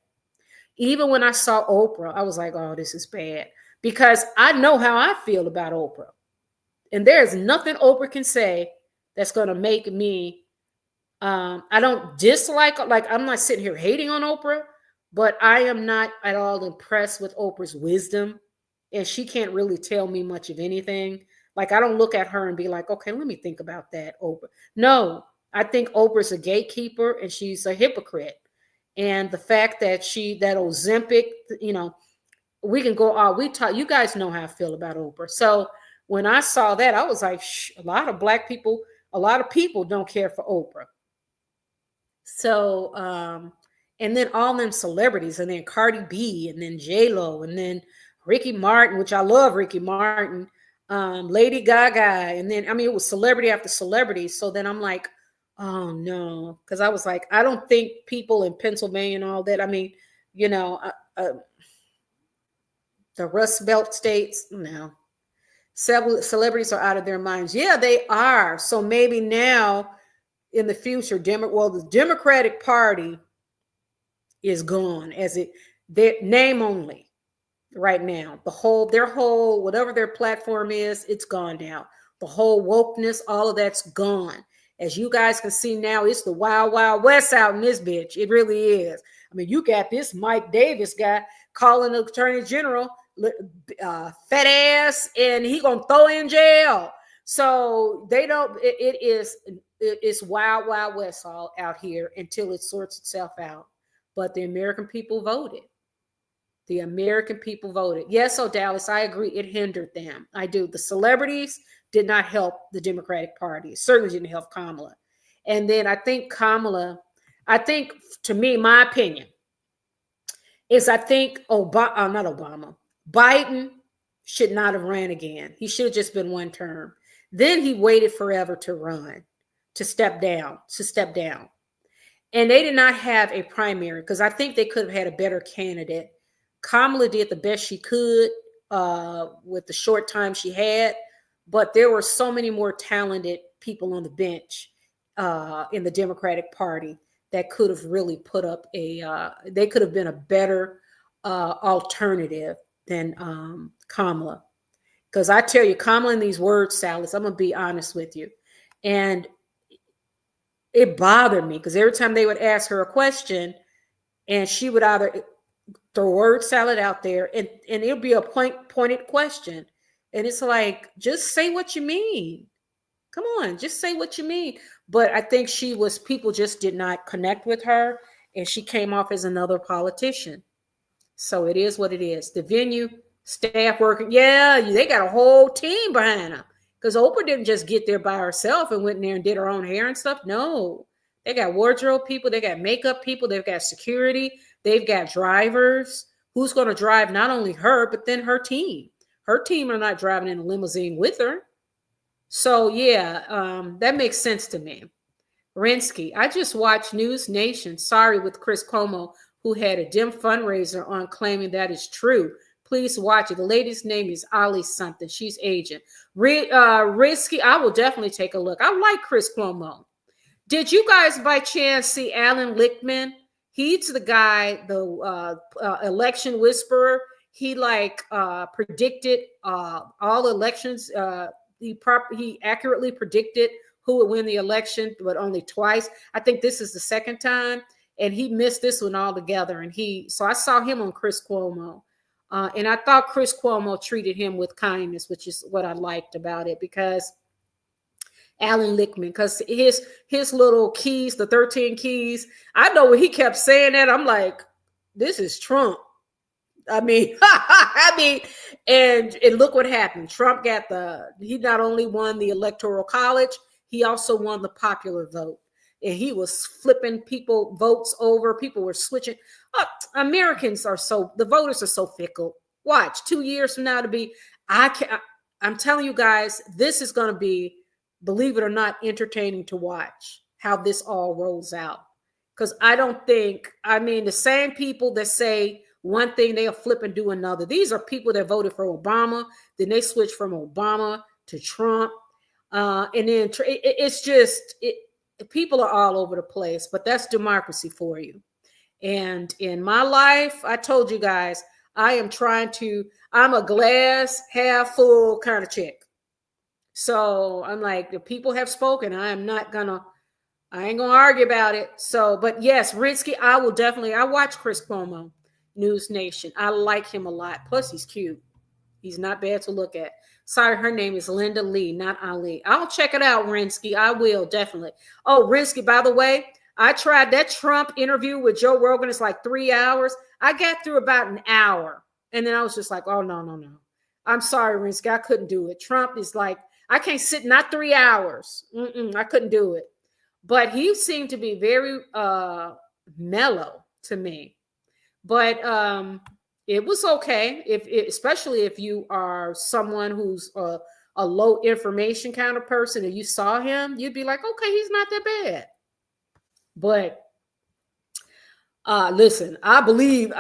Even when I saw Oprah, I was like, oh, this is bad. Because I know how I feel about Oprah. And there's nothing Oprah can say that's going to make me, I don't dislike, like I'm not sitting here hating on Oprah, but I am not at all impressed with Oprah's wisdom. And she can't really tell me much of anything. Like I don't look at her and be like, okay, let me think about that, Oprah. No, I think Oprah's a gatekeeper and she's a hypocrite. And the fact that that Ozempic, we can go all, you guys know how I feel about Oprah. So when I saw that, I was like, a lot of black people, a lot of people don't care for Oprah. So, and then all them celebrities, and then Cardi B, and then J-Lo, and then Ricky Martin, which I love Ricky Martin, Lady Gaga, and then, it was celebrity after celebrity. So then I'm like, oh no, because I was like, I don't think people in Pennsylvania and all that, the Rust Belt states, no. Celebrities are out of their minds. Yeah, they are. So maybe now in the future, the Democratic Party is gone their name only. right now. Their whole, whatever their platform is, it's gone now. The whole wokeness, all of that's gone. As you guys can see now, it's the wild, wild west out in this bitch. It really is. I mean, you got this Mike Davis guy calling the attorney general fat ass, and he gonna throw in jail. So they don't. It's wild, wild west all out here until it sorts itself out. But the American people voted. The American people voted. Yes, so Dallas, I agree. It hindered them. I do. The celebrities did not help the Democratic Party. It certainly didn't help Kamala. And then I think to me, my opinion is I think Biden should not have ran again. He should have just been one term. Then he waited forever to run, to step down. And they did not have a primary because I think they could have had a better candidate. Kamala did the best she could with the short time she had, but there were so many more talented people on the bench in the Democratic Party that could have really put up they could have been a better alternative than Kamala. Because I tell you, Kamala in these word salads, I'm going to be honest with you. And it bothered me because every time they would ask her a question and she would either throw word salad out there and it'll be a pointed question. And it's like, just say what you mean. Come on, just say what you mean. But I think people just did not connect with her and she came off as another politician. So it is what it is. The venue, staff working. Yeah, they got a whole team behind them. Because Oprah didn't just get there by herself and went in there and did her own hair and stuff. No, they got wardrobe people. They got makeup people. They've got security. They've got drivers. Who's going to drive not only her, but then her team. Her team are not driving in a limousine with her. So, yeah, that makes sense to me. Rinsky, I just watched News Nation, sorry, with Chris Cuomo, who had a dim fundraiser on claiming that is true. Please watch it. The lady's name is Ali something. She's agent. Risky, I will definitely take a look. I like Chris Cuomo. Did you guys by chance see Alan Lichtman? He's the guy, the election whisperer. He predicted all elections. He accurately predicted who would win the election, but only twice. I think this is the second time, and he missed this one altogether. And so I saw him on Chris Cuomo. And I thought Chris Cuomo treated him with kindness, which is what I liked about it, because Alan Lichtman, because his little keys, the 13 keys, I know when he kept saying that, I'm like, this is Trump. I mean, and look what happened. Trump he not only won the Electoral College, he also won the popular vote. And he was flipping votes over. People were switching. The voters are so fickle. Watch 2 years from now I'm telling you guys, this is going to be, believe it or not, entertaining to watch how this all rolls out. Because the same people that say one thing, they'll flip and do another. These are people that voted for Obama. Then they switched from Obama to Trump. And then people are all over the place, but that's democracy for you. And in my life, I told you guys, I'm a glass half full kind of chick. So I'm like, the people have spoken. I ain't gonna argue about it. So, but yes, Rinsky, I watch Chris Cuomo, News Nation. I like him a lot. Plus he's cute. He's not bad to look at. Sorry, her name is Linda Lee, not Ali. I'll check it out, Rinsky. I will, definitely. Oh, Rinsky, by the way, I tried that Trump interview with Joe Rogan. It's like 3 hours. I got through about an hour. And then I was just like, oh, no. I'm sorry, Rinsky. I couldn't do it. Trump is like, I can't sit, not 3 hours. I couldn't do it. But he seemed to be very mellow to me. But it was okay, especially if you are someone who's a low information kind of person and you saw him, you'd be like, okay, he's not that bad. But listen, I believe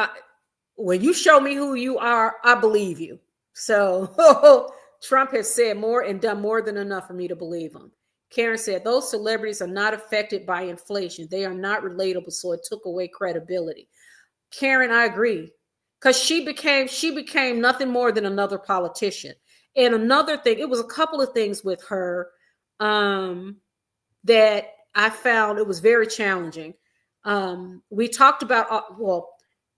when you show me who you are, I believe you. So Trump has said more and done more than enough for me to believe him. Karen said, those celebrities are not affected by inflation. They are not relatable, so it took away credibility. Karen, I agree. because she became nothing more than another politician. And another thing, it was a couple of things with her that I found it was very challenging. We talked about,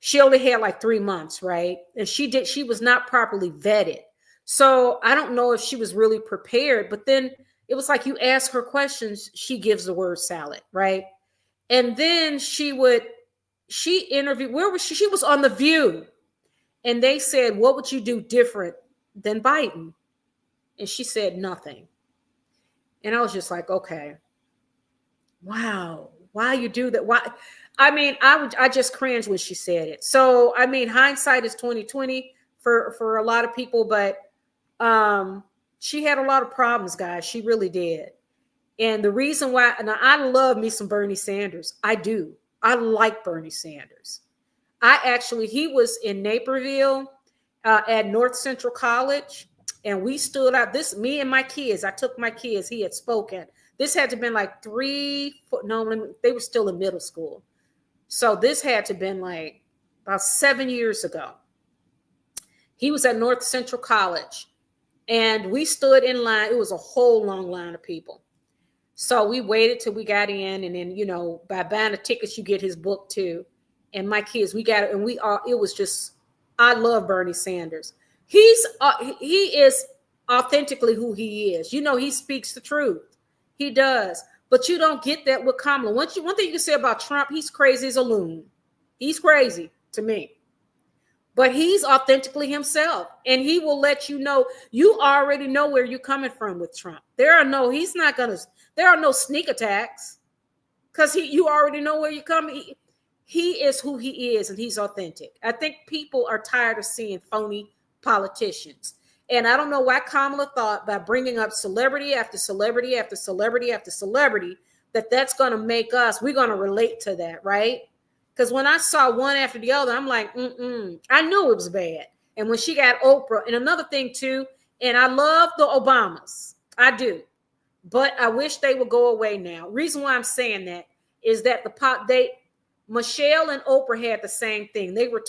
she only had like 3 months, right? And she was not properly vetted. So I don't know if she was really prepared, but then it was like you ask her questions, she gives the word salad, right? And then she interviewed, where was she? She was on The View. And they said, what would you do different than Biden? And she said nothing. And I was just like, okay, wow, why you do that? Why? I mean, I just cringed when she said it. So, I mean, hindsight is 2020 for a lot of people, but she had a lot of problems, guys. She really did. And the reason why, and I love me some Bernie Sanders. I do. I like Bernie Sanders. He was in Naperville at North Central College, and we stood out. Me and my kids, I took my kids, he had spoken. This had to have been like they were still in middle school. So this had to have been like about 7 years ago. He was at North Central College, and we stood in line. It was a whole long line of people. So we waited till we got in, and then, by buying the tickets, you get his book too. And my kids, we got it, and it was just, I love Bernie Sanders. He is authentically who he is. He speaks the truth. He does. But you don't get that with Kamala. One thing you can say about Trump, he's crazy as a loon. He's crazy to me. But he's authentically himself, and he will let you know. You already know where you're coming from with Trump. There are no sneak attacks, because you already know where you're coming. He is who he is, and he's authentic. I think people are tired of seeing phony politicians. And I don't know why Kamala thought by bringing up celebrity after celebrity after celebrity after celebrity that's going to make we're going to relate to that, right? Because when I saw one after the other, I'm like, I knew it was bad. And when she got Oprah, and another thing too, and I love the Obamas, I do, but I wish they would go away now. Reason why I'm saying that is that Michelle and Oprah had the same thing. They were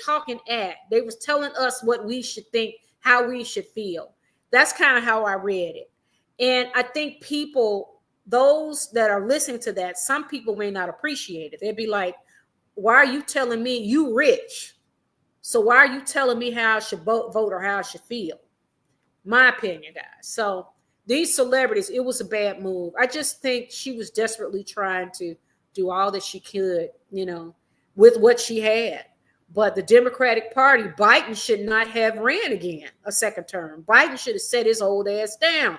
they was telling us what we should think, how we should feel. That's kind of how I read it. And I think those that are listening to that, some people may not appreciate it. They'd be like, why are you telling me you rich? So why are you telling me how I should vote or how I should feel? My opinion, guys. So these celebrities, it was a bad move. I just think she was desperately trying to do all that she could, with what she had. But the Democratic Party, Biden should not have ran again a second term. Biden should have set his old ass down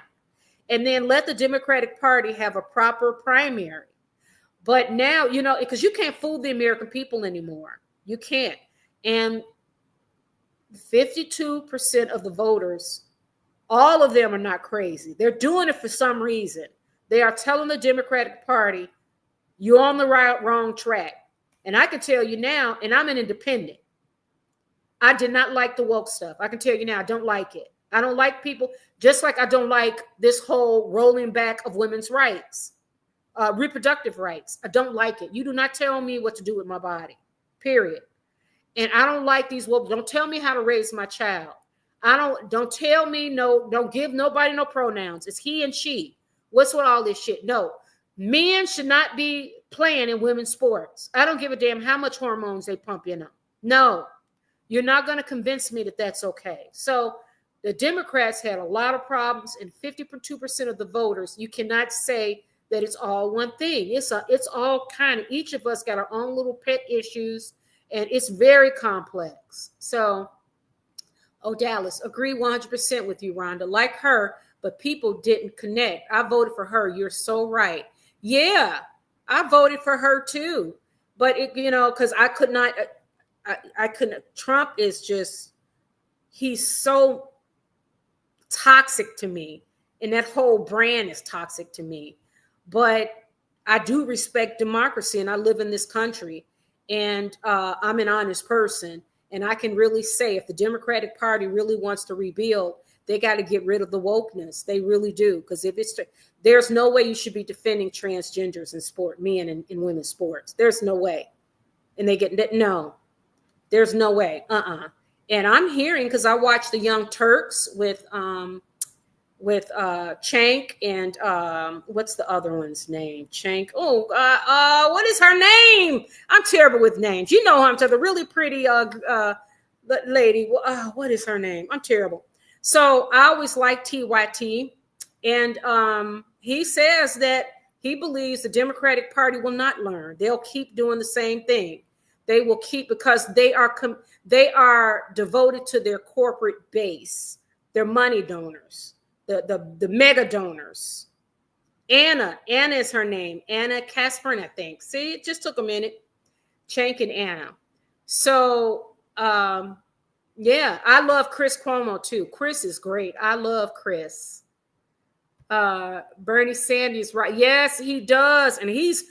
and then let the Democratic Party have a proper primary. But now, because you can't fool the American people anymore. You can't. And 52% of the voters, all of them are not crazy. They're doing it for some reason. They are telling the Democratic Party, you're on the wrong track. And I can tell you now, and I'm an independent, I did not like the woke stuff. I can tell you now, I don't like it. I don't like people, just like I don't like this whole rolling back of women's rights, reproductive rights. I don't like it. You do not tell me what to do with my body, period. And I don't like these woke. Don't tell me how to raise my child. Don't tell me don't give nobody no pronouns. It's he and she. What's with all this shit? No, men should not be playing in women's sports. I don't give a damn how much hormones they pump in them. No, you're not going to convince me that that's okay. So the Democrats had a lot of problems, and 52% of the voters, you cannot say that it's all one thing. It's all kind of, each of us got our own little pet issues, and it's very complex. So, Dallas, agree 100% with you, Rhonda. Like her, but people didn't connect. I voted for her. You're so right. Yeah, I voted for her too. But because I could not, I couldn't. Trump is just, he's so toxic to me, and that whole brand is toxic to me. But I do respect democracy, and I live in this country, and I'm an honest person. And I can really say, if the Democratic Party really wants to rebuild, they got to get rid of the wokeness. They really do. Because there's no way you should be defending transgenders in sport, men in women's sports. There's no way. And they get, no, there's no way. And I'm hearing, because I watched the Young Turks with Chank and what's the other one's name? Chank. What is her name? I'm terrible with names. You know, I'm the really pretty lady. What is her name? I'm terrible. So I always like TYT, and he says that he believes the Democratic Party will not learn. They'll keep doing the same thing. They will keep, because they are devoted to their corporate base, their money donors, the mega donors. Anna is her name. Anna Kasperin, I think. See, it just took a minute. Chank and Anna. So, yeah, I love Chris Cuomo too. Chris is great. I love Chris. Bernie Sanders, right? Yes, he does, and he's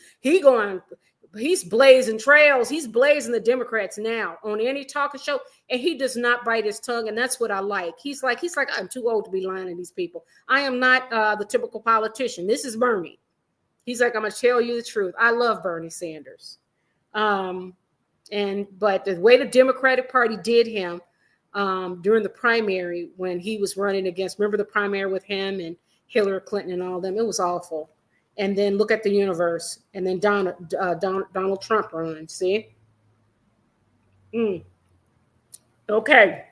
blazing trails. He's blazing the Democrats now on any talking show, and he does not bite his tongue, and that's what I like. He's like, I'm too old to be lying to these people. I am not the typical politician. This is Bernie. He's like, I'm gonna tell you the truth. I love Bernie Sanders. But the way the Democratic Party did him during the primary when he was running against, remember the primary with him and Hillary Clinton and all of them, it was awful. And then look at the universe, and then Donald Trump runs. See? Okay.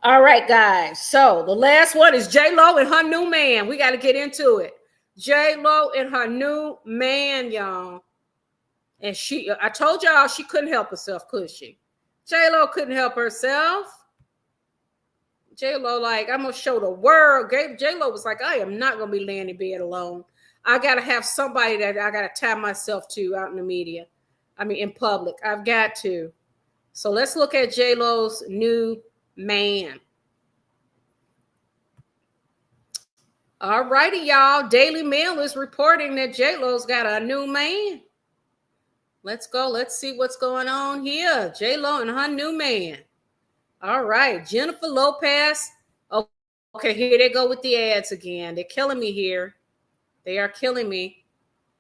All right, guys. So the last one is J-Lo and her new man. We got to get into it. J-Lo and her new man, y'all. And I told y'all she couldn't help herself, could she? J-Lo couldn't help herself. J-Lo, like, I'm going to show the world. J-Lo was like, I am not going to be laying in bed alone. I got to have somebody that I got to tie myself to out in the media. I mean, in public. I've got to. So let's look at J-Lo's new man. All righty, y'all. Daily Mail is reporting that J-Lo's got a new man. Let's go. Let's see what's going on here. J-Lo and her new man. All right. Jennifer Lopez. Okay, here they go with the ads again. They're killing me here. They are killing me.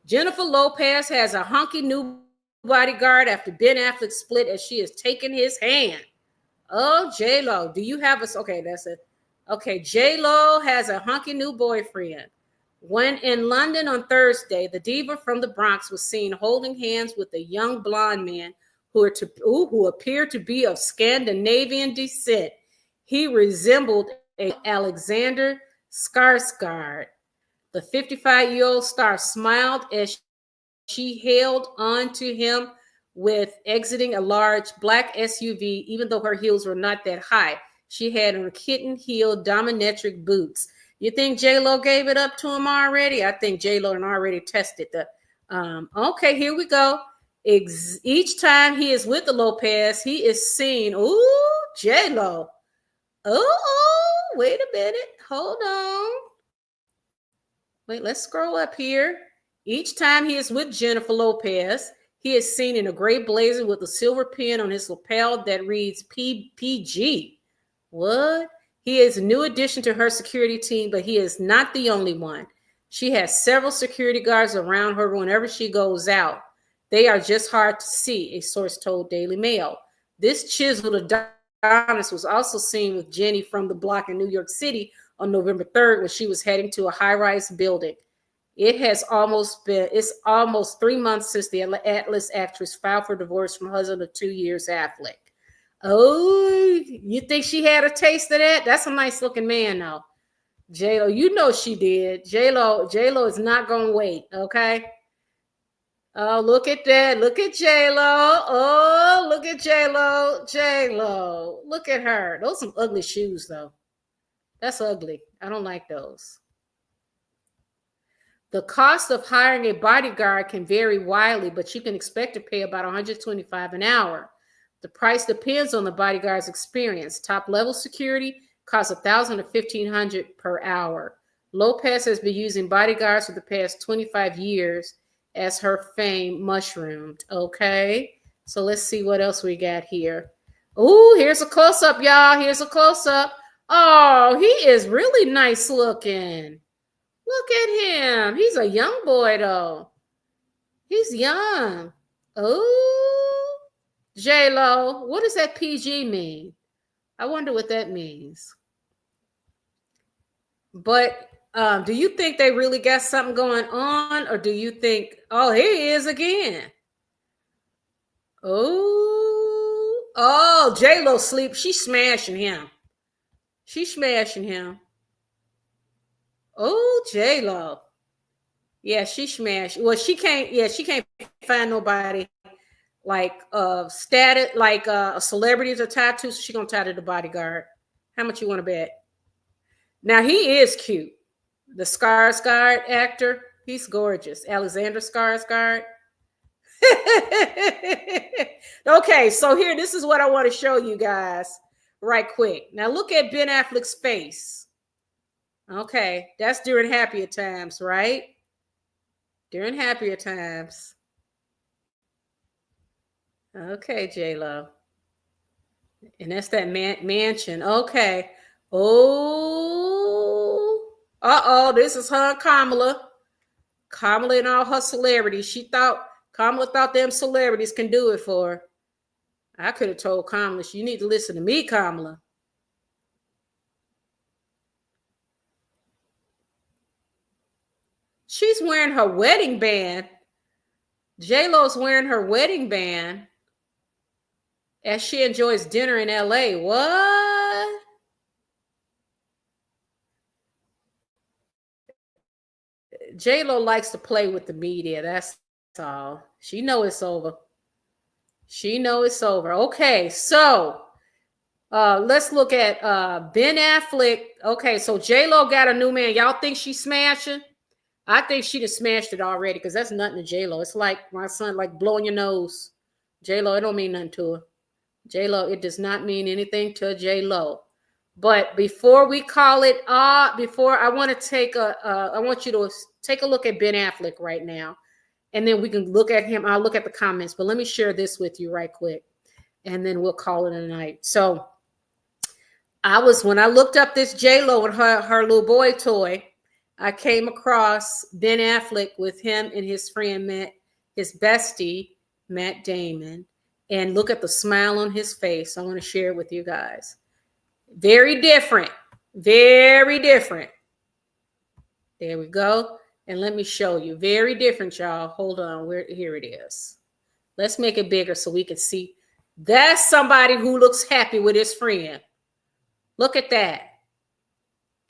Jennifer Lopez has a hunky new bodyguard after Ben Affleck split as she has taken his hand. Oh, J-Lo, do you have a... Okay, that's it. Okay, J-Lo has a hunky new boyfriend. When in London on Thursday, the diva from the Bronx was seen holding hands with a young blonde man who appeared to be of Scandinavian descent. He resembled Alexander Skarsgård. The 55-year-old star smiled as she held on to him with exiting a large black SUV, even though her heels were not that high. She had on kitten-heel dominatrix boots. You think J-Lo gave it up to him already? I think J-Lo had already tested the... okay, here we go. Each time he is with the Lopez, he is seen... Ooh, J-Lo. Oh, wait a minute. Hold on. Wait, let's scroll up here. Each time he is with Jennifer Lopez, he is seen in a gray blazer with a silver pin on his lapel that reads PG. What? He is a new addition to her security team, but he is not the only one. She has several security guards around her whenever she goes out. They are just hard to see, a source told Daily Mail. This chiseled Adonis was also seen with Jenny from the block in New York City on November 3rd when she was heading to a high-rise building. It's almost 3 months since the Atlas actress filed for divorce from husband of 2 years, Affleck. Oh, you think she had a taste of that? That's a nice looking man, though. J-Lo, you know she did. J-Lo is not going to wait, okay? Oh, look at that. Look at J-Lo. Oh, look at J-Lo. J-Lo. Look at her. Those are some ugly shoes, though. That's ugly. I don't like those. The cost of hiring a bodyguard can vary widely, but you can expect to pay about $125 an hour. The price depends on the bodyguard's experience. Top-level security costs $1,000 to $1,500 per hour. Lopez has been using bodyguards for the past 25 years as her fame mushroomed. Okay, so let's see what else we got here. Ooh, here's a close-up, y'all. Here's a close-up. Oh, he is really nice looking. Look at him. He's a young boy, though. He's young. Oh, J-Lo, what does that PG mean? I wonder what that means. But do you think they really got something going on, or do you think, oh, here he is again? Oh, J-Lo sleep. She's smashing him. She's smashing him. Oh, J-Lo. Yeah, she smashed. Well, she can't find nobody like status, like celebrities or tattoos. So she gonna tie to the bodyguard. How much you want to bet? Now he is cute. The Skarsgård actor, he's gorgeous. Alexander Skarsgård. Okay, so here, this is what I want to show you guys right quick. Now look at Ben Affleck's face. Okay, that's during happier times, right? During happier times. Okay, J-Lo. And that's that mansion. Okay. Oh. Uh-oh, this is her and Kamala. Kamala and all her celebrities. Kamala thought them celebrities can do it for her. I could have told Kamala, you need to listen to me, Kamala. She's wearing her wedding band. J-Lo's wearing her wedding band as she enjoys dinner in LA. What? J-Lo likes to play with the media. That's all. She know it's over. She know it's over. Okay, so let's look at Ben Affleck. Okay, so J-Lo got a new man. Y'all think she's smashing? I think she just smashed it already because that's nothing to J-Lo. It's like my son, like blowing your nose. J-Lo, it don't mean nothing to her. J-Lo, it does not mean anything to J-Lo. But before we call it, I want you to take a look at Ben Affleck right now, and then we can look at him. I'll look at the comments, but let me share this with you right quick, and then we'll call it a night. So, when I looked up this J-Lo and her little boy toy, I came across Ben Affleck with him and his friend his bestie, Matt Damon. And look at the smile on his face. I want to share it with you guys. Very different. Very different. There we go. And let me show you. Very different, y'all. Hold on. Here it is. Let's make it bigger so we can see. That's somebody who looks happy with his friend. Look at that.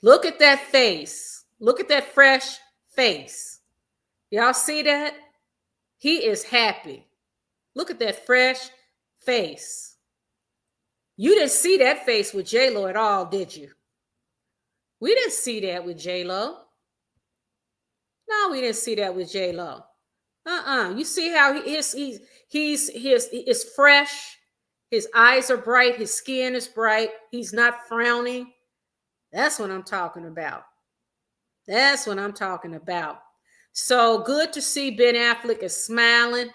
Look at that face. Look at that fresh face. Y'all see that? He is happy. Look at that fresh face. You didn't see that face with J-Lo at all, did you? We didn't see that with J-Lo. No, we didn't see that with J-Lo. You see how he's fresh. His eyes are bright. His skin is bright. He's not frowning. That's what I'm talking about. That's what I'm talking about. So good to see Ben Affleck is smiling.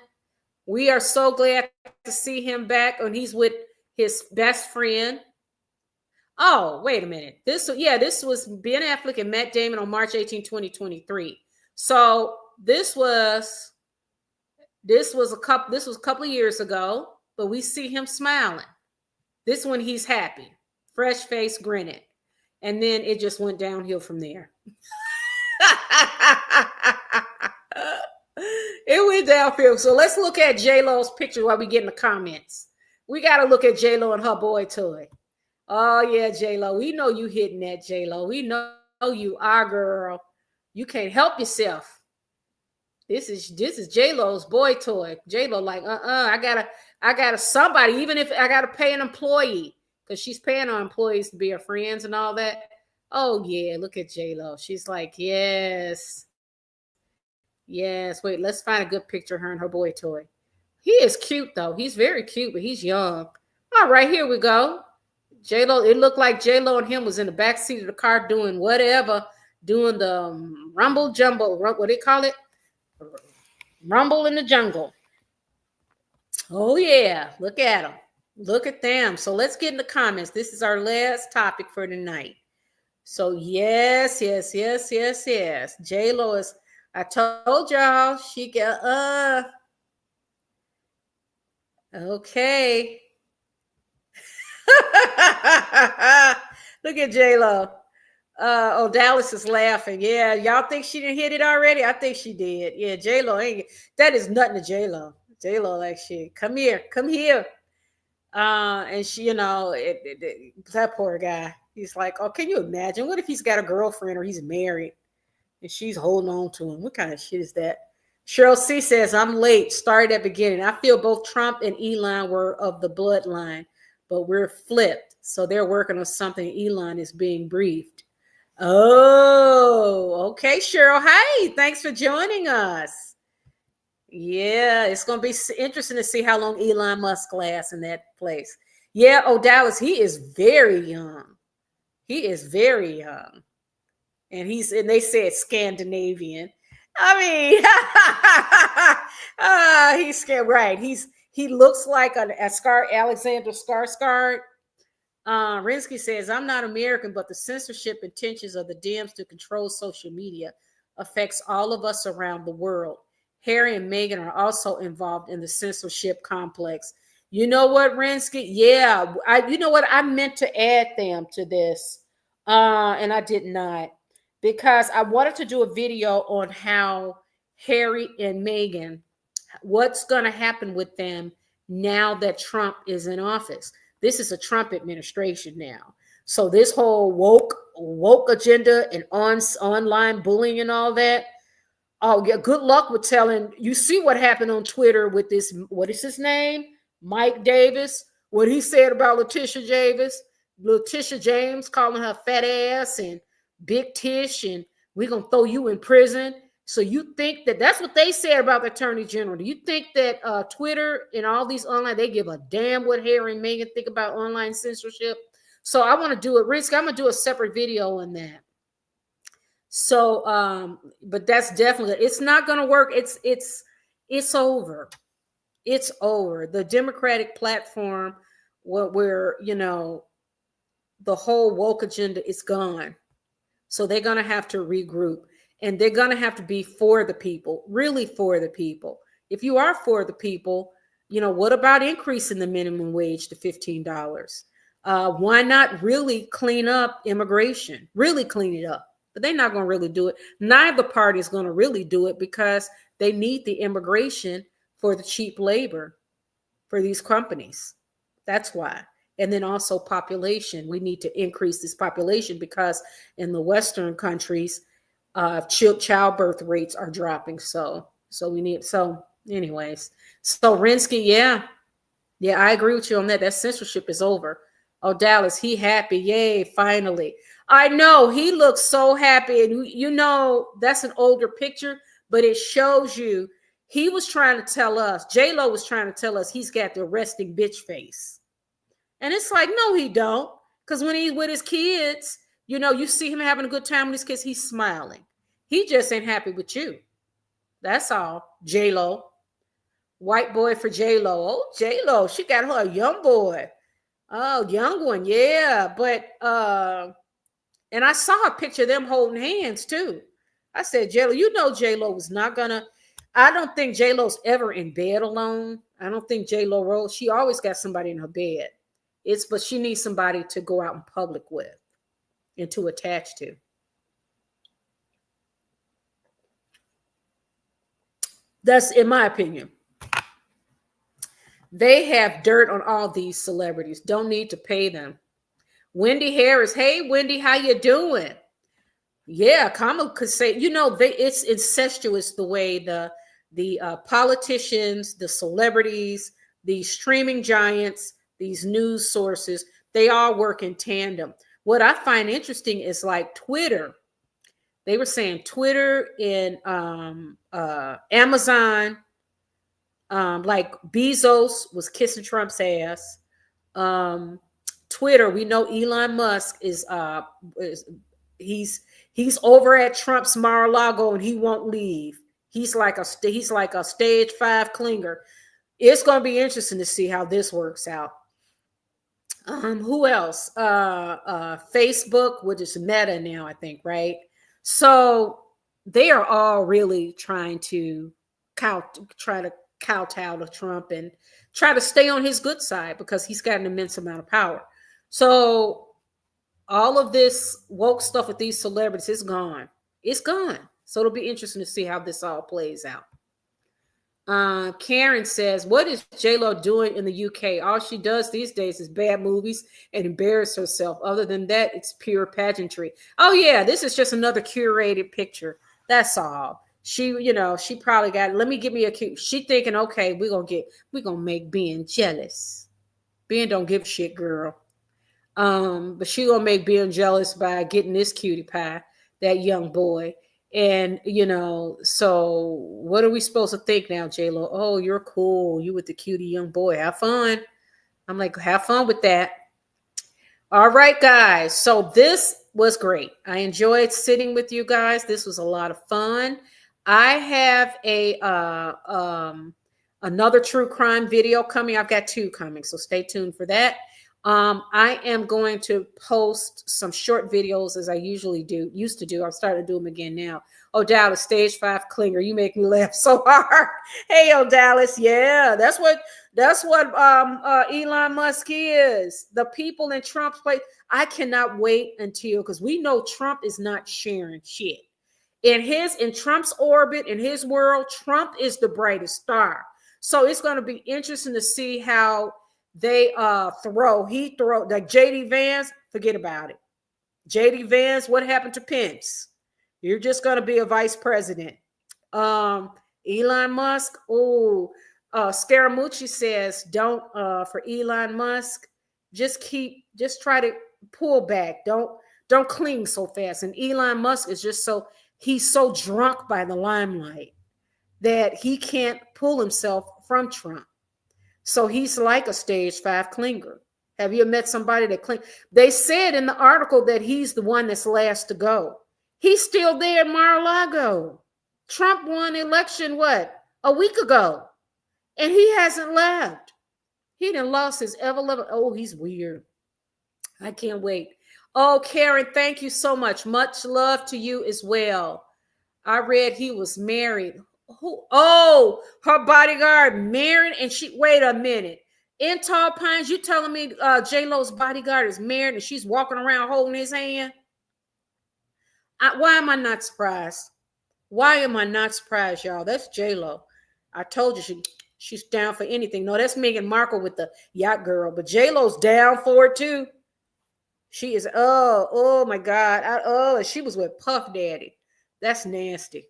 We are so glad to see him back, and he's with his best friend. Oh, wait a minute. This was Ben Affleck and Matt Damon on March 18, 2023. So this was a couple of years ago, but we see him smiling. This one, he's happy, fresh face, grinning. And then it just went downhill from there. It went downhill. So let's look at J-Lo's picture while we get in the comments. We got to look at J-Lo and her boy toy. Oh, yeah, J-Lo. We know you hitting that, J-Lo. We know you are, girl. You can't help yourself. This is J-Lo's boy toy. J-Lo like, I gotta somebody, even if I gotta pay an employee, because she's paying her employees to be her friends and all that. Oh, yeah, look at J-Lo. She's like, yes. Yes, wait, let's find a good picture of her and her boy toy. He is cute, though. He's very cute, but he's young. All right, here we go. J-Lo, it looked like J-Lo and him was in the back seat of the car doing whatever, doing the rumble jumble, what do they call it? Rumble in the jungle. Oh, yeah, look at them. Look at them. So let's get in the comments. This is our last topic for tonight. So yes. J-Lo is, I told y'all, she got, Okay. Look at J-Lo. Dallas is laughing. Yeah, y'all think she didn't hit it already? I think she did. Yeah, J-Lo ain't. That is nothing to J-Lo. J-Lo like shit. Come here. Come here. And she, that poor guy. He's like, oh, can you imagine? What if he's got a girlfriend or he's married and she's holding on to him? What kind of shit is that? Cheryl C says, I'm late. Started at beginning. I feel both Trump and Elon were of the bloodline, but we're flipped. So they're working on something. Elon is being briefed. Oh, okay, Cheryl. Hey, thanks for joining us. Yeah, it's going to be interesting to see how long Elon Musk lasts in that place. Yeah, Dallas, he is very young. He is very young. And they said Scandinavian. I mean, he's scared, right. He looks like Alexander Skarsgård. Rinsky says, I'm not American, but the censorship intentions of the Dems to control social media affects all of us around the world. Harry and Meghan are also involved in the censorship complex. You know what, Rinsky? Yeah, you know what? I meant to add them to this, and I did not, because I wanted to do a video on how Harry and Meghan, what's going to happen with them now that Trump is in office. This is a Trump administration now. So this whole woke agenda and online bullying and all that. Oh, yeah, good luck with telling. You see what happened on Twitter with this, what is his name? Mike Davis. What he said about Leticia James, calling her fat ass and big tish, and we're going to throw you in prison. So you think that's what they said about the attorney general? Do you think that Twitter and all these online, they give a damn what Harry and Meghan think about online censorship? So I want to do it. Risk, I'm going to do a separate video on that. So, but that's definitely, it's not going to work. It's over. It's over. The Democratic platform, where the whole woke agenda is gone. So they're going to have to regroup, and they're going to have to be for the people, really for the people. If you are for the people, what about increasing the minimum wage to $15? Why not really clean up immigration, really clean it up? But they're not going to really do it. Neither party is going to really do it because they need the immigration for the cheap labor for these companies. That's why. And then also population. We need to increase this population because in the Western countries, childbirth rates are dropping. So anyways. So Rinsky, yeah, I agree with you on that. That censorship is over. Oh, Dallas, he happy. Yay, finally. I know, he looks so happy. And that's an older picture, but it shows you he was trying to tell us, J-Lo was trying to tell us he's got the resting bitch face. And it's like, no, he don't. Because when he's with his kids, you see him having a good time with his kids, he's smiling. He just ain't happy with you. That's all. J-Lo. White boy for J-Lo. Oh, J-Lo, she got her a young boy. Oh, young one, yeah. But and I saw a picture of them holding hands too. I said, J-Lo, J-Lo was not gonna. I don't think J-Lo's ever in bed alone. I don't think J-Lo rolls. She always got somebody in her bed. But she needs somebody to go out in public with and to attach to. That's in my opinion. They have dirt on all these celebrities. Don't need to pay them. Wendy Harris. Hey, Wendy, how you doing? Yeah, Kamal could say, it's incestuous the way the politicians, the celebrities, the streaming giants, these news sources, they all work in tandem. What I find interesting is like Twitter. They were saying Twitter and Amazon, like Bezos was kissing Trump's ass. Twitter, we know Elon Musk is he's over at Trump's Mar-a-Lago and he won't leave. He's like a stage 5 clinger. It's going to be interesting to see how this works out. Who else? Facebook, which is Meta now, I think, right? So they are all really trying to kowtow to Trump and try to stay on his good side because he's got an immense amount of power. So all of this woke stuff with these celebrities is gone. It's gone. So it'll be interesting to see how this all plays out. Karen says, what is J-Lo doing in the UK? All she does these days is bad movies and embarrass herself. Other than that, it's pure pageantry. Oh yeah, this is just another curated picture. That's all. She probably got, let me give me a cute. She thinking, okay, we're gonna make Ben jealous. Ben don't give a shit, girl. But she gonna make Ben jealous by getting this cutie pie, that young boy. And so what are we supposed to think now, J-Lo? Oh, you're cool. You with the cutie young boy. Have fun. I'm like, have fun with that. All right, guys. So this was great. I enjoyed sitting with you guys. This was a lot of fun. I have another true crime video coming. I've got 2 coming, so stay tuned for that. I am going to post some short videos as I used to do. I've started to do them again now. Oh, Dallas, stage 5 clinger. You make me laugh so hard. Hey, oh, Dallas. Yeah, that's what Elon Musk is. The people in Trump's place. I cannot wait until, because we know Trump is not sharing shit. In Trump's orbit, in his world, Trump is the brightest star. So it's going to be interesting to see how they throw like JD Vance. Forget about it. JD Vance, what happened to Pence? You're just going to be a vice president. Elon Musk. Oh, Scaramucci says, don't for Elon Musk, just try to pull back. Don't cling so fast. And Elon Musk is just he's so drunk by the limelight that he can't pull himself from Trump. So he's like a stage 5 clinger. Have you met somebody that cling? They said in the article that he's the one that's last to go. He's still there at Mar-a-Lago. Trump won the election, a week ago. And he hasn't left. He done lost his ever-loving. Oh, he's weird. I can't wait. Oh, Karen, thank you so much. Much love to you as well. I read he was married. Who? Oh, her bodyguard married, and wait a minute. In Tall Pines, you telling me J-Lo's bodyguard is married and she's walking around holding his hand? Why am I not surprised? Why am I not surprised, y'all? That's J-Lo. I told you she's down for anything. No, that's Meghan Markle with the yacht girl, but J-Lo's down for it too. She is, oh my God. She was with Puff Daddy. That's nasty.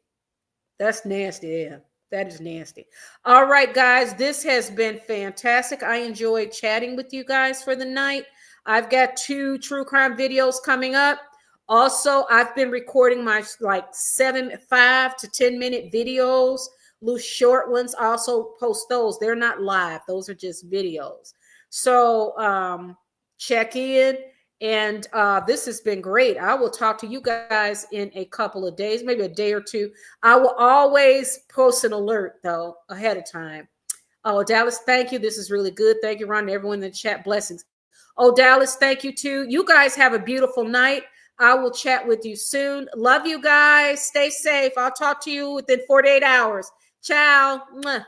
That's nasty. Yeah, that is nasty. All right, guys, this has been fantastic. I enjoyed chatting with you guys for the night. I've got 2 true crime videos coming up. Also, I've been recording my 5 to 10 minute videos, little short ones. I also post those. They're not live. Those are just videos. So check in. And this has been great. I will talk to you guys in a couple of days, maybe a day or 2. I will always post an alert, though, ahead of time. Oh, Dallas, thank you. This is really good. Thank you, Ron, and everyone in the chat. Blessings. Oh, Dallas, thank you, too. You guys have a beautiful night. I will chat with you soon. Love you guys. Stay safe. I'll talk to you within 48 hours. Ciao. Mwah.